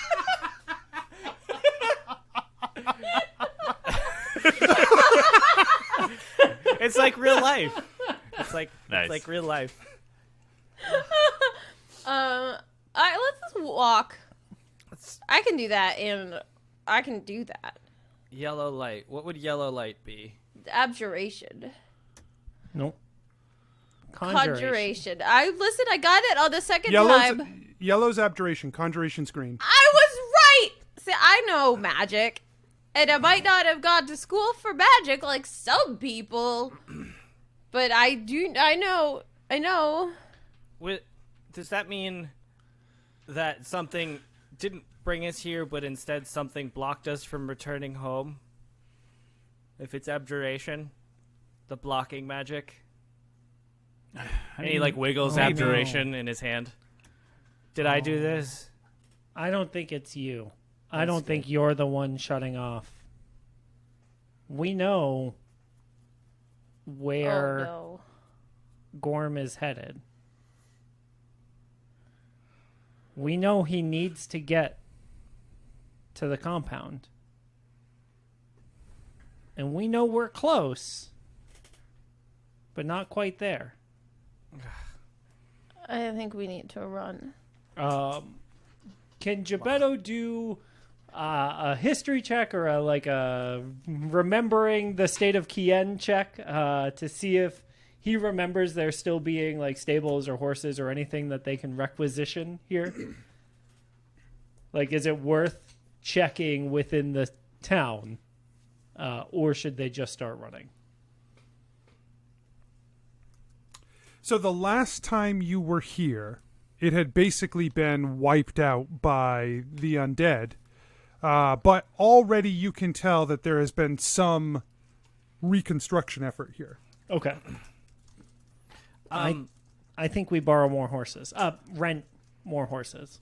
It's like real life. It's like Nice. it's like real life. Let's just walk. I can do that, and I can do that. Yellow light. What would yellow light be? Abjuration. Nope. Conjuration. I got it on the second time. Yellow's abjuration, conjuration's green. I was right. See, I know magic, and I might not have gone to school for magic like some people, but I do. I know. Does that mean that something didn't bring us here, but instead something blocked us from returning home? If it's abjuration, the blocking magic. And he like wiggles abjuration in his hand. Did I do this? I don't think it's you. I That's don't think you're the one shutting off. We know where Oh no. Gorm is headed. We know he needs to get to the compound. And we know we're close, but not quite there. I think we need to run. Can Jebeddo do a history check or a remembering the state of Kien check to see if he remembers there still being like stables or horses or anything that they can requisition here. Like, is it worth checking within the town, or should they just start running? So the last time you were here, it had basically been wiped out by the undead. But already you can tell that there has been some reconstruction effort here. Okay. I think we borrow more horses. Rent more horses.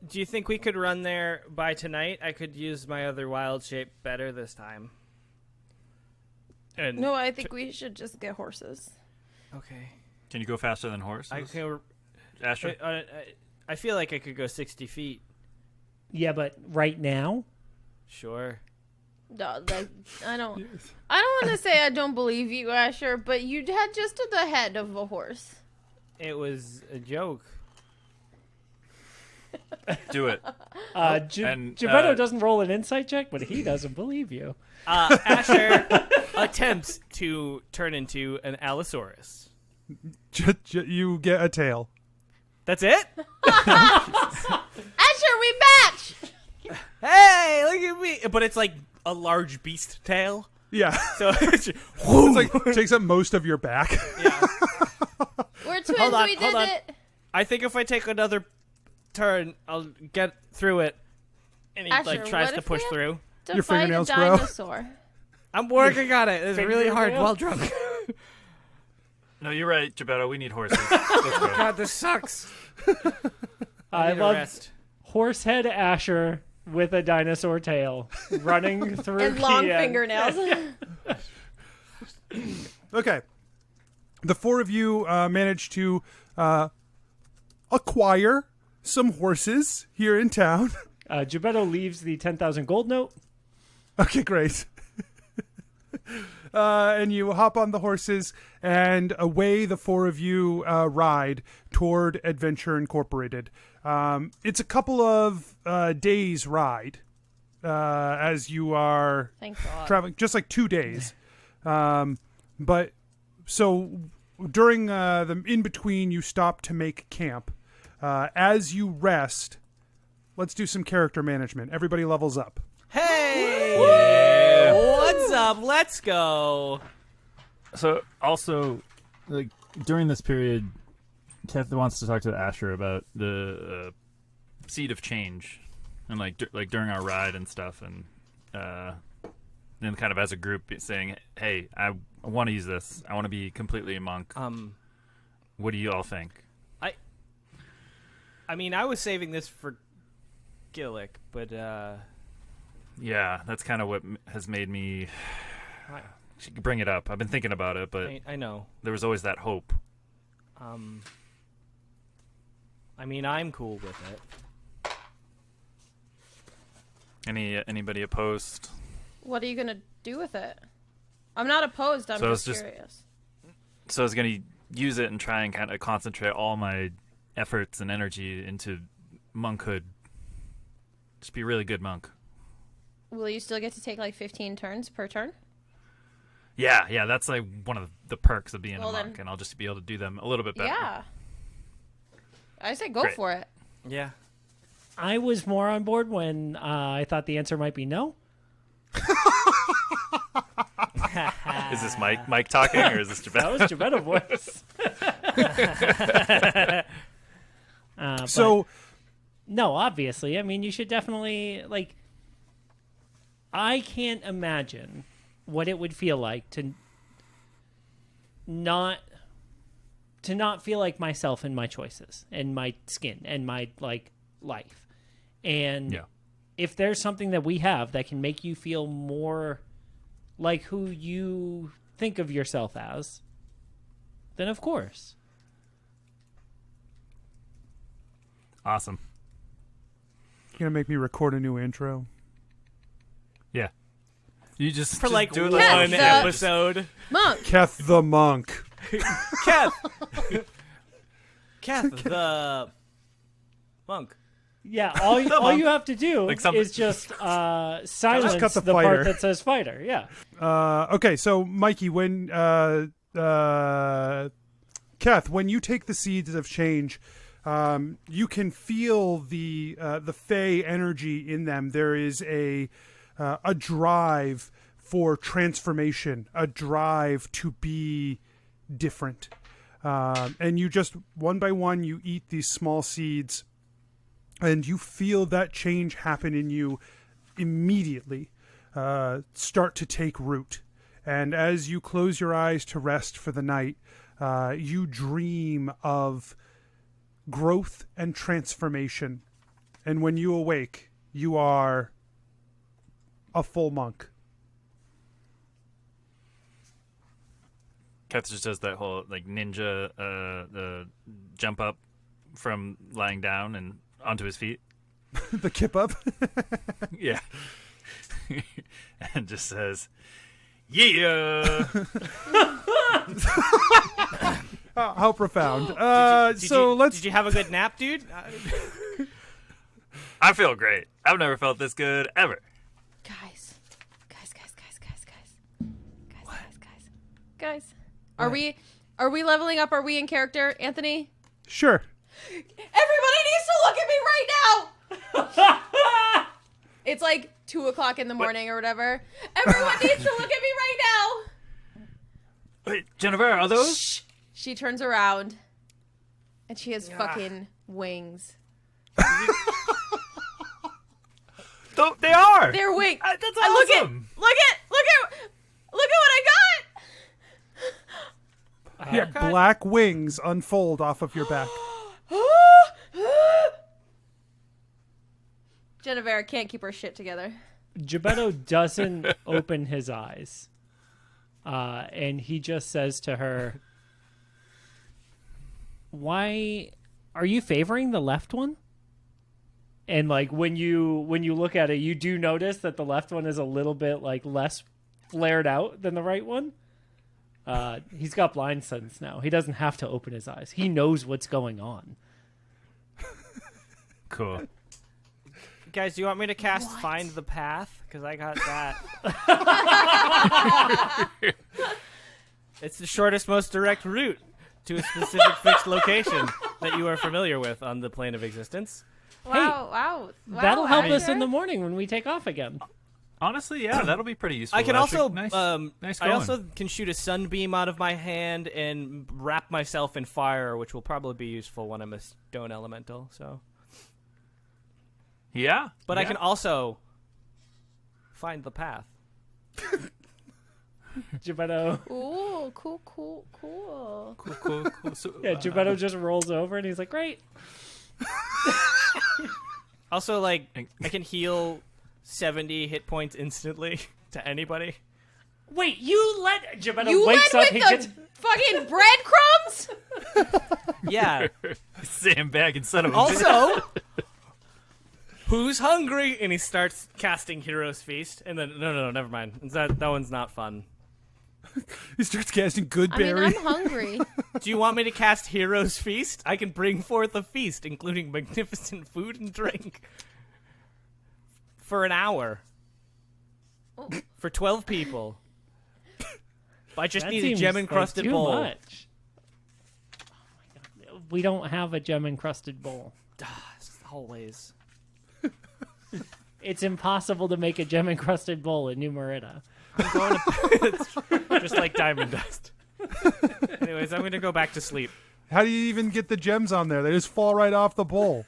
Do you think we could run there by tonight? I could use my other wild shape better this time. And No, I think we should just get horses. Okay. Can you go faster than horses? I can. Asher? I feel like I could go 60 feet. Yeah, but right now? Sure. No, like, I don't want to say I don't believe you, Asher, but you had just the head of a horse. It was a joke. Do it. Jebeddo doesn't roll an insight check, but he doesn't believe you. Asher attempts to turn into an Allosaurus. You get a tail. That's it? Asher, we match! Hey, look at me! But it's like a large beast tail. Yeah. So it's It's like takes up most of your back. yeah. We're twins, Hold on, we hold did on. it! I think if I take another turn, I'll get through it. And he Asher, tries what to if push we through. To Your fight a fingernails grow. dinosaur. I'm working on it. It's really hard Fingernail? while drunk. No, you're right, Jebeddo. We need horses. Let's go. God, this sucks. I need a love rest. Horsehead Asher with a dinosaur tail running through And long Kien. fingernails. Okay. The four of you managed to acquire some horses here in town. Jebeddo leaves the 10,000 gold note. Okay, great. And you hop on the horses, and away the four of you ride toward Adventure Incorporated. It's a couple of days ride as you are Thank God. traveling, just like 2 days. But so during the in between, you stop to make camp. As you rest, let's do some character management. Everybody levels up. Hey! What's up? Let's go. So, also, like, during this period, Keth wants to talk to Asher about the seed of change, and like during our ride and stuff, and then kind of as a group saying, "Hey, I want to use this. I want to be completely a monk. What do you all think?" I mean, I was saving this for Gillick, but Yeah, that's kind of what has made me bring it up. I've been thinking about it, but I know. there was always that hope. I mean, I'm cool with it. Anybody opposed? What are you going to do with it? I'm not opposed, I'm So just it's just- curious. So I was going to use it and try and kind of concentrate all my efforts and energy into monkhood. Just be a really good monk. Will you still get to take like 15 turns per turn? Yeah, that's like one of the perks of being Well, a monk, then- and I'll just be able to do them a little bit better. Yeah. I say go Great. for it. Yeah. I was more on board when I thought the answer might be no. Is this Mike talking, or is this Jebeddo? That was Jebeddo voice. So, No, obviously. I mean, you should definitely, like, I can't imagine what it would feel like to not feel like myself in my choices and my skin and my, like, life. And Yeah. if there's something that we have that can make you feel more like who you think of yourself as, then of course. Awesome. you're going to make me record a new intro? Yeah. You just For like do it one like the- episode. Monk! Keth the Monk. Keth! Keth, the monk. Yeah, all you have to do is just silence cut the the fighter. part that says fighter. Yeah. Okay, so Mikey, when Keth, when you take the seeds of change, you can feel the Fey energy in them. There is a drive for transformation, a drive to be different, and you just one by one you eat these small seeds, and you feel that change happen in you immediately, start to take root. And as you close your eyes to rest for the night, you dream of growth and transformation. And when you awake, you are a full monk. Keth just does that whole like ninja the jump up from lying down and onto his feet. The kip up. Yeah. And just says, "Yeah." How profound. Did you have a good nap, dude? I feel great. I've never felt this good ever. Guys. Are we leveling up? Are we in character, Anthony? Sure. Everybody needs to look at me right now. It's like 2:00 in the morning or whatever. Everyone needs to look at me right now. Wait, Jennuvera, are those? Shh. She turns around, and she has fucking wings. They are. They're wings. That's Look awesome. at what I Yeah, black wings unfold off of your back. got. Jennuvera can't keep her shit together. Jebeddo doesn't open his eyes. And he just says to her, "Why are you favoring the left one?" And like when you look at it, you do notice that the left one is a little bit like less flared out than the right one. He's got blind sense now. He doesn't have to open his eyes. He knows what's going on. Cool. Guys, do you want me to cast Find the Path? Because I got that. It's the shortest, most direct route to a specific fixed location that you are familiar with on the plane of existence. Wow. That'll help us Asher. in the morning when we take off again. Honestly, yeah, that'll be pretty useful. I can Asher. also, nice I going. also can shoot a sunbeam out of my hand and wrap myself in fire, which will probably be useful when I'm a stone elemental. So, Yeah. but I can also find the path. Jebeddo. Ooh, cool. Cool. So, Yeah, Jebeddo just rolls over and he's like, "Great." Also, like, I can heal 70 hit points instantly to anybody. Wait, you let Jebeddo You wakes led up. with He the gets fucking breadcrumbs? Yeah. sandbag and son of a Also, who's hungry? And he starts casting Hero's Feast. And then, no, never mind. That one's not fun. He starts casting I mean, Goodberry. I'm hungry. Do you want me to cast Hero's Feast? I can bring forth a feast, including magnificent food and drink. For an hour. For 12 people. I just that need a seems gem-encrusted like too bowl. much. Oh my God. We don't have a gem-encrusted bowl. Always. It's impossible to make a gem-encrusted bowl in New Merida. I'm going to... just like diamond dust. Anyways, I'm going to go back to sleep. How do you even get the gems on there? They just fall right off the bowl.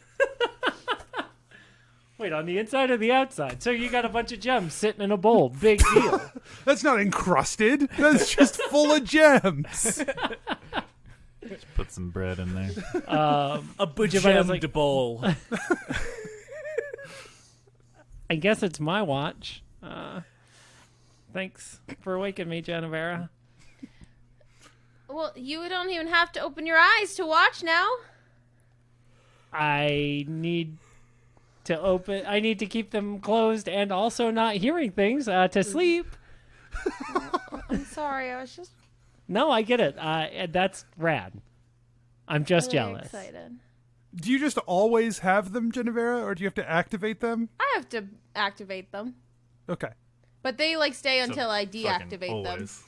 Wait, on the inside or the outside? So you got a bunch of gems sitting in a bowl. Big deal. That's not encrusted. That's just full of gems. Put some bread in there. A Jebeddo's like, bowl. I guess it's my watch. Thanks for waking me, Jennuvera. Well, you don't even have to open your eyes to watch now. I need to keep them closed and also not hearing things to sleep. I'm sorry, I was just No, I get it. That's rad. I'm just really jealous. excited. Do you just always have them, Jennuvera, or do you have to activate them? I have to activate them. Okay. But they like stay So until I fucking deactivate them. always.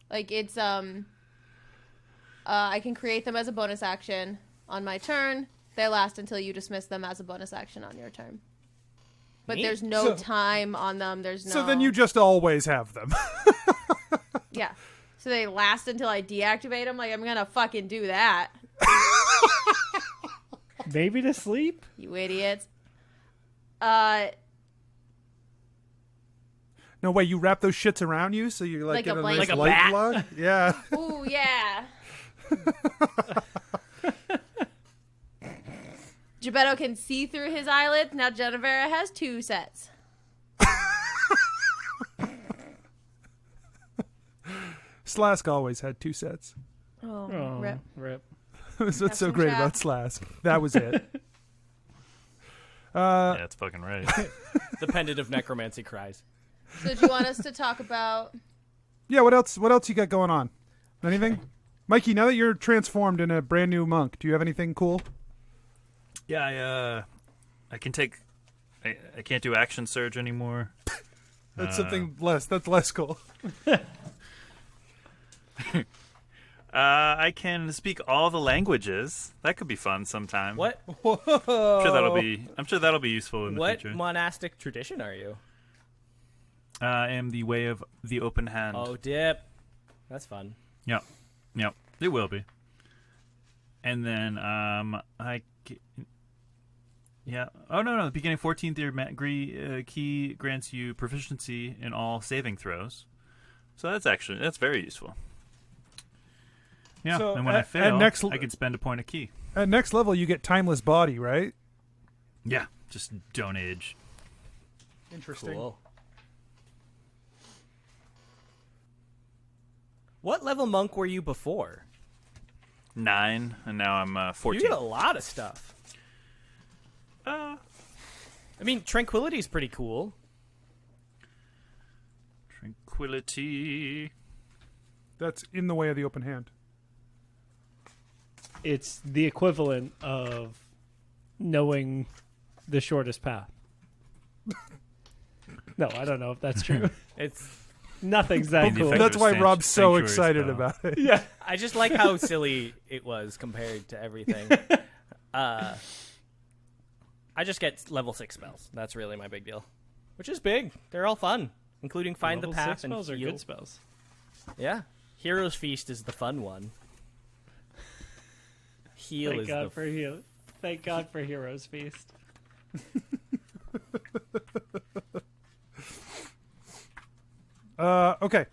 Like it's I can create them as a bonus action on my turn. They last until you dismiss them as a bonus action on your turn. But Neat. there's no time on them. There's no. So then you just always have them. Yeah. So they last until I deactivate them. Like I'm gonna fucking do that. Maybe to sleep? You idiots. No way, you wrap those shits around you so you're Like in a a blanket. nice Like a light bat? block? Yeah. Ooh yeah. Jebeddo can see through his eyelids. Now Jennuvera has 2 sets. Slask always had 2 sets. Oh, Oh, rip. rip. That's what's so some great chat. about Slask. That was it. Yeah, that's fucking right. The pendant of necromancy cries. So do you want us to talk about? Yeah, what else you got going on? Anything? Mikey, now that you're transformed in a brand new monk, do you have anything cool? Yeah, I can take. I can't do action surge anymore. That's something less. That's less cool. I can speak all the languages. That could be fun sometime. What? I'm sure that'll be useful in the What future. monastic tradition are you? I am the way of the open hand. Oh, dip. That's fun. Yep. It will be. And then yeah. Oh no. The beginning 14th year key grants you proficiency in all saving throws. So that's very useful. Yeah. So and when I at fail, next I can spend a point of key. At next level, you get timeless body, right? Yeah. Just don't age. Interesting. Cool. What level monk were you before? 9, and now I'm 14. You did a lot of stuff. I mean, Tranquility's pretty cool. Tranquility. That's in the way of the open hand. It's the equivalent of knowing the shortest path. No, I don't know if that's true. It's. Nothing's that Maybe cool. if I That's why Sanct- Rob's so sanctuary excited spell. about it. Yeah. I just like how silly it was compared to everything. I just get level 6 spells. That's really my big deal. Which is big. They're all fun, including Find Level the Path 6 and spells are Heal. good spells. Yeah. Hero's Feast is the fun one. Heal Thank is God the for heal. Thank God for Heroes Feast. Okay.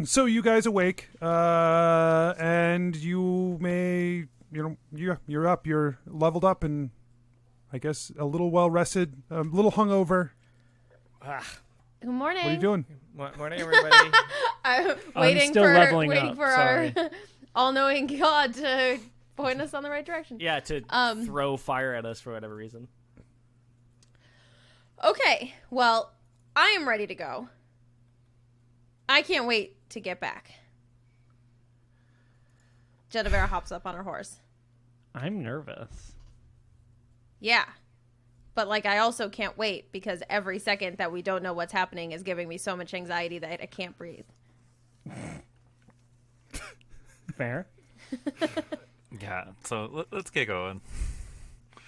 So you guys awake, and you're up. You're leveled up, and I guess a little well rested, a little hungover. Good morning. What are you doing? Morning, everybody. I'm waiting still for leveling waiting up, for sorry. our all-knowing God to point us on the right direction. Yeah, to throw fire at us for whatever reason. Okay, well, I am ready to go. I can't wait to get back. Jennuvera hops up on her horse. I'm nervous. Yeah. But, like, I also can't wait because every second that we don't know what's happening is giving me so much anxiety that I can't breathe. Fair. Yeah. So let's get going. Do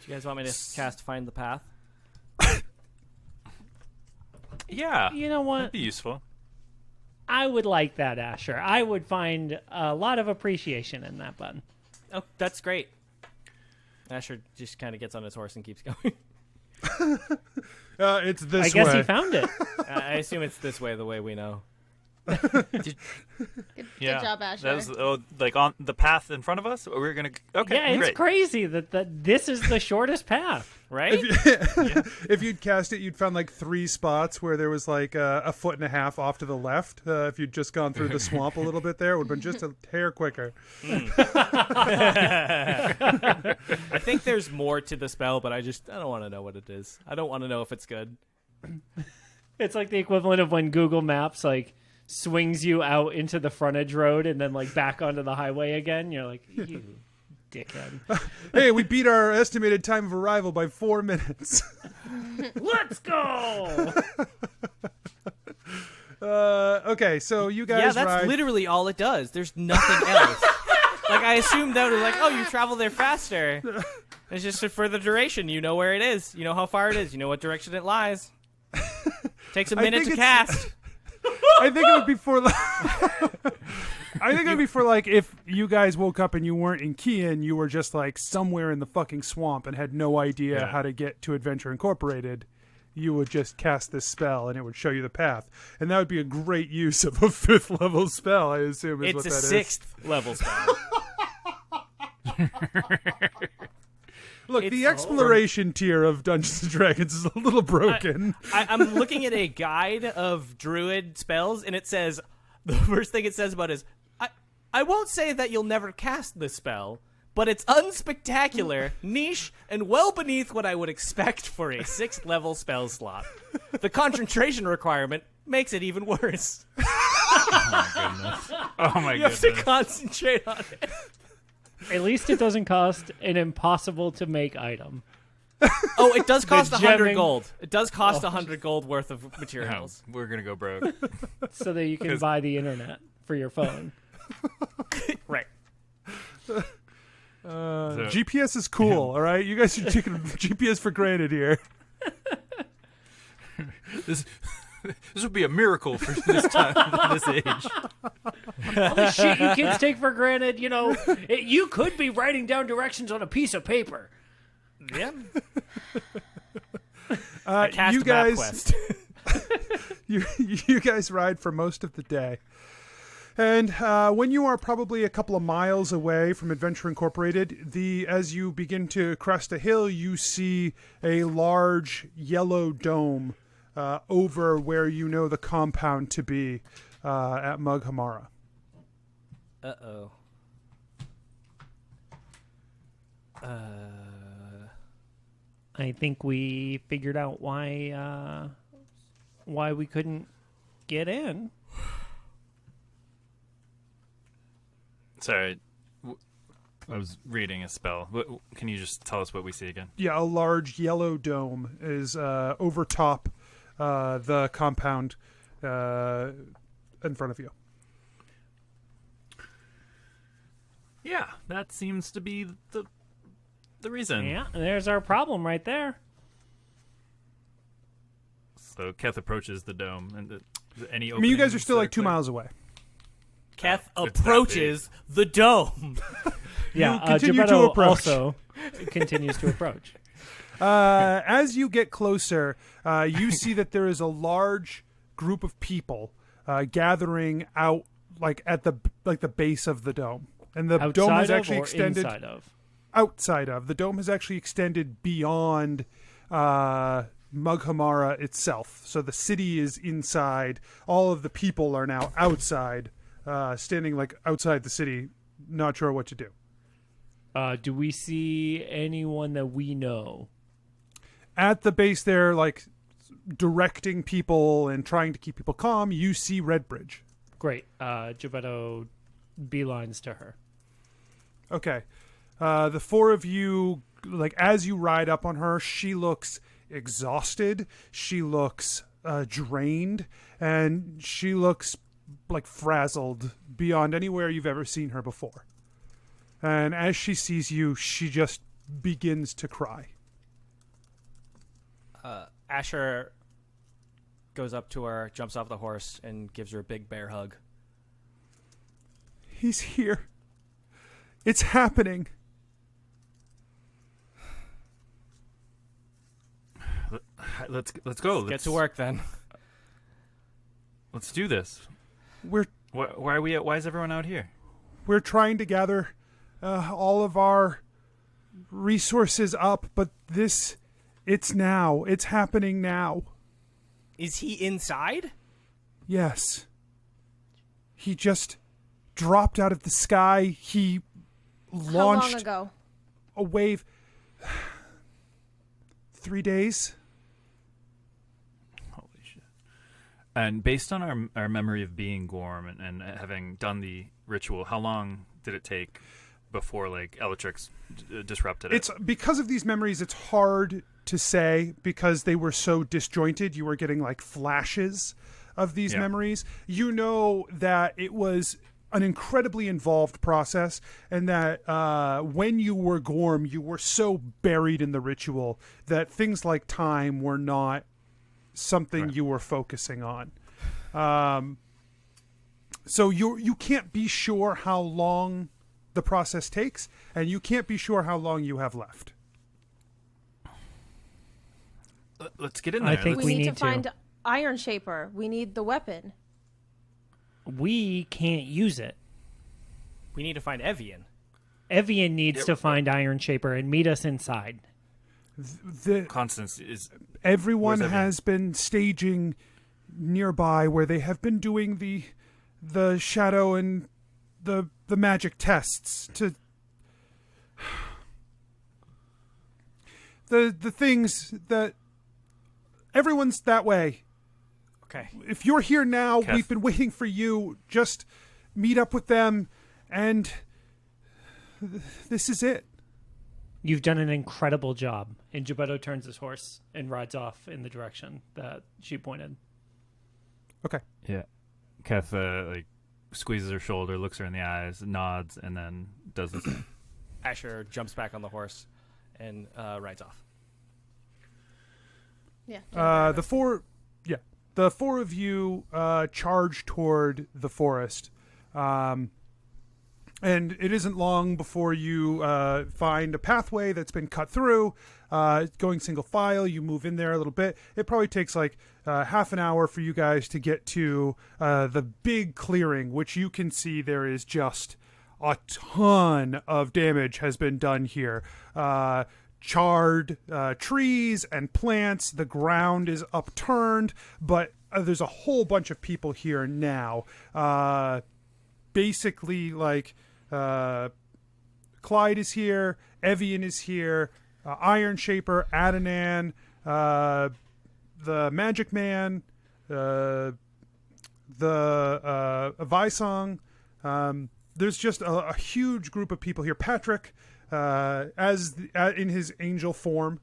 you guys want me to cast Find the Path? Yeah. You know what? That'd be useful. I would like that, Asher. I would find a lot of appreciation in that button. Oh, that's great. Asher just kind of gets on his horse and keeps going. It's this I guess way. he found it. I assume it's this way, the way we know. Good Yeah. job, Asher. That was like on the path in front of us. We're gonna. Okay. Yeah, it's great. crazy that this is the shortest path. Right? If you'd cast it, you'd find like 3 spots where there was like a foot and a half off to the left. If you'd just gone through the swamp a little bit there, it would have been just a hair quicker. I think there's more to the spell, but I don't want to know what it is. I don't want to know if it's good. It's like the equivalent of when Google Maps like swings you out into the frontage road and then like back onto the highway again. You're like, you dickhead. Hey, we beat our estimated time of arrival by 4 minutes. Let's go. Okay, so you guys Yeah, that's ride. literally all it does. There's nothing else. Like, I assumed that was like, oh, you travel there faster. It's just for the duration. You know where it is. You know how far it is. You know what direction it lies. Takes a minute to cast. I think it would be for like, I think it would be for like if you guys woke up and you weren't in Kian, you were just like somewhere in the fucking swamp and had no idea how to get to Adventure Incorporated. You would just cast this spell and it would show you the path, and that would be a great use of a 5th level spell. I assume is It's what that a is. 6th level spell. Look, the exploration tier of Dungeons and Dragons is a little broken. I'm looking at a guide of druid spells, and it says the first thing it says about it is I won't say that you'll never cast this spell, but it's unspectacular, niche, and well beneath what I would expect for a 6th level spell slot. The concentration requirement makes it even worse. Oh my You have to concentrate on it. At least it doesn't cost an impossible to make item. Oh, it does cost The 100 gemming- gold. It does cost 100 gold worth of materials. We're gonna go broke. So that you can buy the internet for your phone. Right. GPS is cool, all right? You guys are taking GPS for granted here. This would be a miracle for this time, this age. Holy shit, you kids take for granted, you could be writing down directions on a piece of paper. Yeah. You guys, MapQuest. you guys ride for most of the day. And when you are probably a couple of miles away from Adventure Incorporated, as you begin to crest a hill, you see a large yellow dome over where you know the compound to be at Mughamara. Uh-oh. I think we figured out why we couldn't get in. Sorry, I was reading a spell. Can you just tell us what we see again? Yeah, a large yellow dome is over top the compound in front of you. Yeah, that seems to be the reason. Yeah, there's our problem right there. So Keth approaches the dome, and any. I mean, you guys are still openings like 2 that are miles away. Keth It's that approaches the dome. Yeah, continue to Jebeddo approach. also continues to approach. As you get closer, you see that there is a large group of people gathering out, like at the base of the dome, and the dome has Outside of actually or extended inside of? outside of. The dome has actually extended beyond Mughamara itself. So the city is inside. All of the people are now outside, standing like outside the city, not sure what to do. Do we see anyone that we know? At the base there, like directing people and trying to keep people calm, you see Redbridge. Great. Jebeddo beelines to her. Okay. The four of you, like as you ride up on her, she looks exhausted. She looks drained, and she looks like frazzled beyond anywhere you've ever seen her before. And as she sees you, she just begins to cry. Asher goes up to her, jumps off the horse, and gives her a big bear hug. He's here. It's happening. Let's go. Get to work then. Let's do this. We're Why are we? Why is everyone out here? we're trying to gather all of our resources up, but it's now. It's happening now. Is he inside? Yes. He just dropped out of the sky. He How long launched ago? a wave. 3 days. Holy shit! And based on our memory of being Gorm and having done the ritual, how long did it take before like Elatrix disrupted it? It's because of these memories. It's hard to say because they were so disjointed. You were getting like flashes of these memories. You know that it was an incredibly involved process, and that when you were Gorm, you were so buried in the ritual that things like time were not something you were focusing on. So you can't be sure how long the process takes, and you can't be sure how long you have left. Let's get in there. I think We we need to need find Iron Shaper. We need the weapon. We can't use it. We need to find Evian. Evian needs to find Iron Shaper and meet us inside. Constance is... Everyone Where's Evian? has been staging nearby where they have been doing the shadow and the magic tests to the things that everyone's that way. Okay. If you're here now, Keth. we've been waiting for you. Just meet up with them, and this is it. You've done an incredible job. And Jebeddo turns his horse and rides off in the direction that she pointed. Okay. Yeah. Keth like squeezes her shoulder, looks her in the eyes, nods, and then does the same. Asher jumps back on the horse and rides off. Yeah. The four of you charge toward the forest. And it isn't long before you find a pathway that's been cut through. Going single file, you move in there a little bit. It probably takes like half an hour for you guys to get to the big clearing, which you can see there is just a ton of damage has been done here. Charred trees and plants. The ground is upturned, but there's a whole bunch of people here now. Basically, like... Clyde is here, Evian is here, Iron Shaper, Adnan, the Magic Man, the Visong. There's just a huge group of people here. Patrick, in his angel form,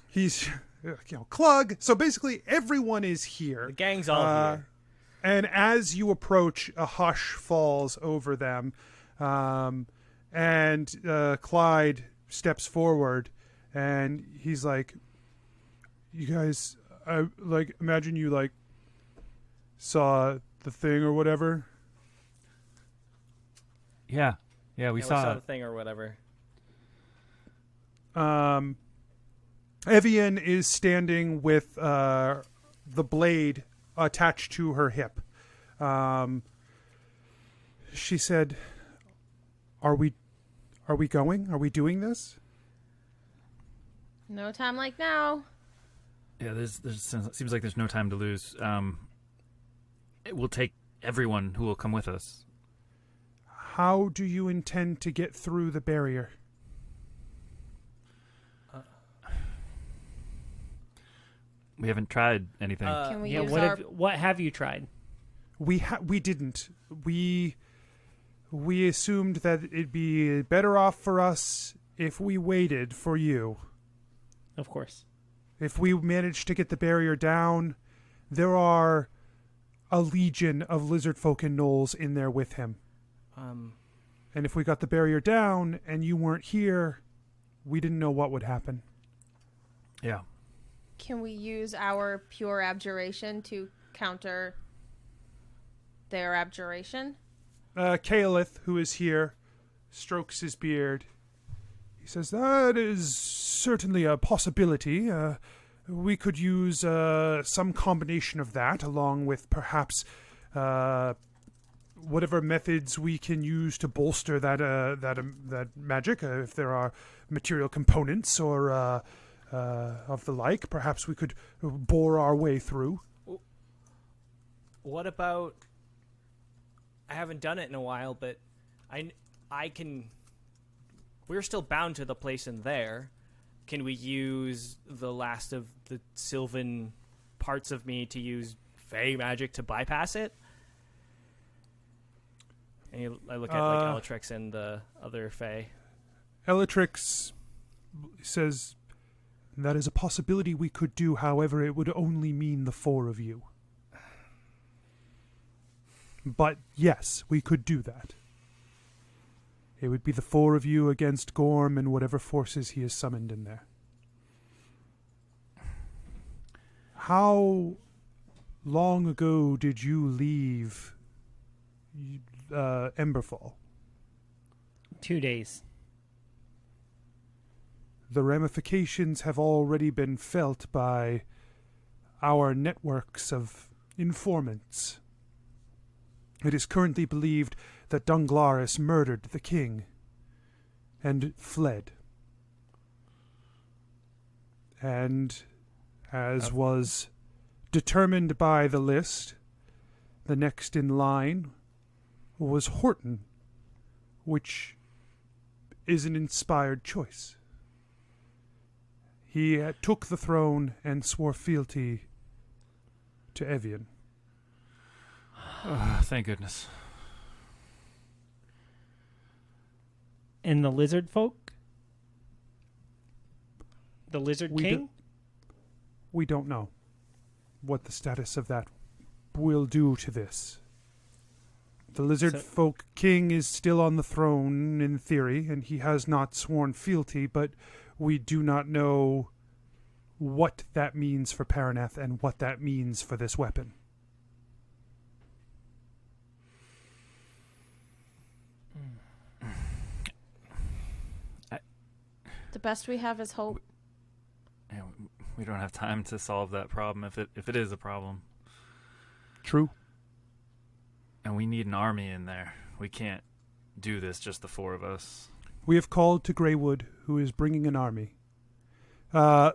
he's Klug. So basically, everyone is here. The gang's all here. And as you approach, a hush falls over them, and Clyde steps forward, and he's like, "You guys, I like imagine you like saw the thing or whatever." Yeah, we saw the thing or whatever. Evian is standing with the blade attached to her hip. She said, Are we going? Are we doing this? No time like now. Yeah, there's seems like there's no time to lose. It will take everyone who will come with us. How do you intend to get through the barrier? We haven't tried anything. Can we use What have you tried? We didn't. We assumed that it'd be better off for us if we waited for you. Of course. If we managed to get the barrier down, there are a legion of lizard folk and gnolls in there with him. And if we got the barrier down and you weren't here, we didn't know what would happen. Yeah. Can we use our pure abjuration to counter their abjuration? Kaelith, who is here, strokes his beard. He says, that is certainly a possibility. We could use some combination of that, along with perhaps whatever methods we can use to bolster that magic. If there are material components or of the like, perhaps we could bore our way through. What about... I haven't done it in a while, but I can... We're still bound to the place in there. Can we use the last of the Sylvan parts of me to use Fey magic to bypass it. And I look at like Elatrix and the other Fey. Elatrix says, that is a possibility we could do, however, it would only mean the 4 of you. But yes, we could do that. It would be the 4 of you against Gorm and whatever forces he has summoned in there. How long ago did you leave Emberfall? 2 days. The ramifications have already been felt by our networks of informants. It is currently believed that Dunglaris murdered the king and fled. And, as was determined by the list, the next in line was Horton, which is an inspired choice. He took the throne and swore fealty to Evian. Thank goodness. And the lizard folk? The lizard king? We don't know what the status of that will do to this. The lizard folk king is still on the throne in theory, and he has not sworn fealty, but we do not know what that means for Paraneth and what that means for this weapon. The best we have is hope. Yeah, we don't have time to solve that problem if it is a problem. True. And we need an army in there. We can't do this just the 4 of us. We have called to Greywood, who is bringing an army. A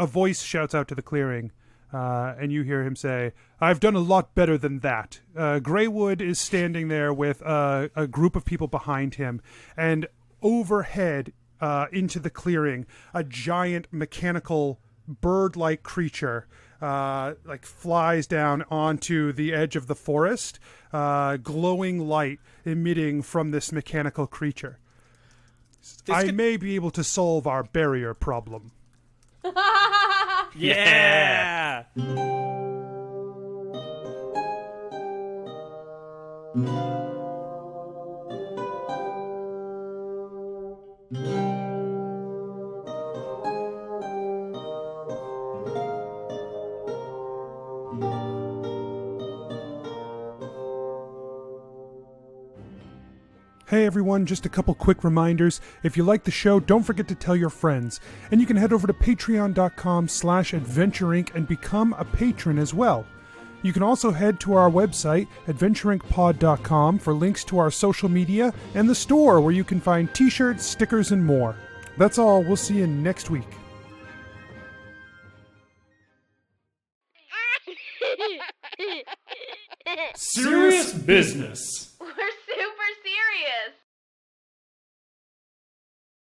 voice shouts out to the clearing, and you hear him say, I've done a lot better than that. Greywood is standing there with a group of people behind him, and overhead into the clearing, a giant mechanical bird-like creature flies down onto the edge of the forest, glowing light emitting from this mechanical creature. I may be able to solve our barrier problem. Yeah! Hey everyone, just a couple quick reminders. If you like the show, don't forget to tell your friends. And you can head over to patreon.com/adventureinc and become a patron as well. You can also head to our website, adventureincpod.com, for links to our social media and the store where you can find t-shirts, stickers, and more. That's all. We'll see you next week. Serious business.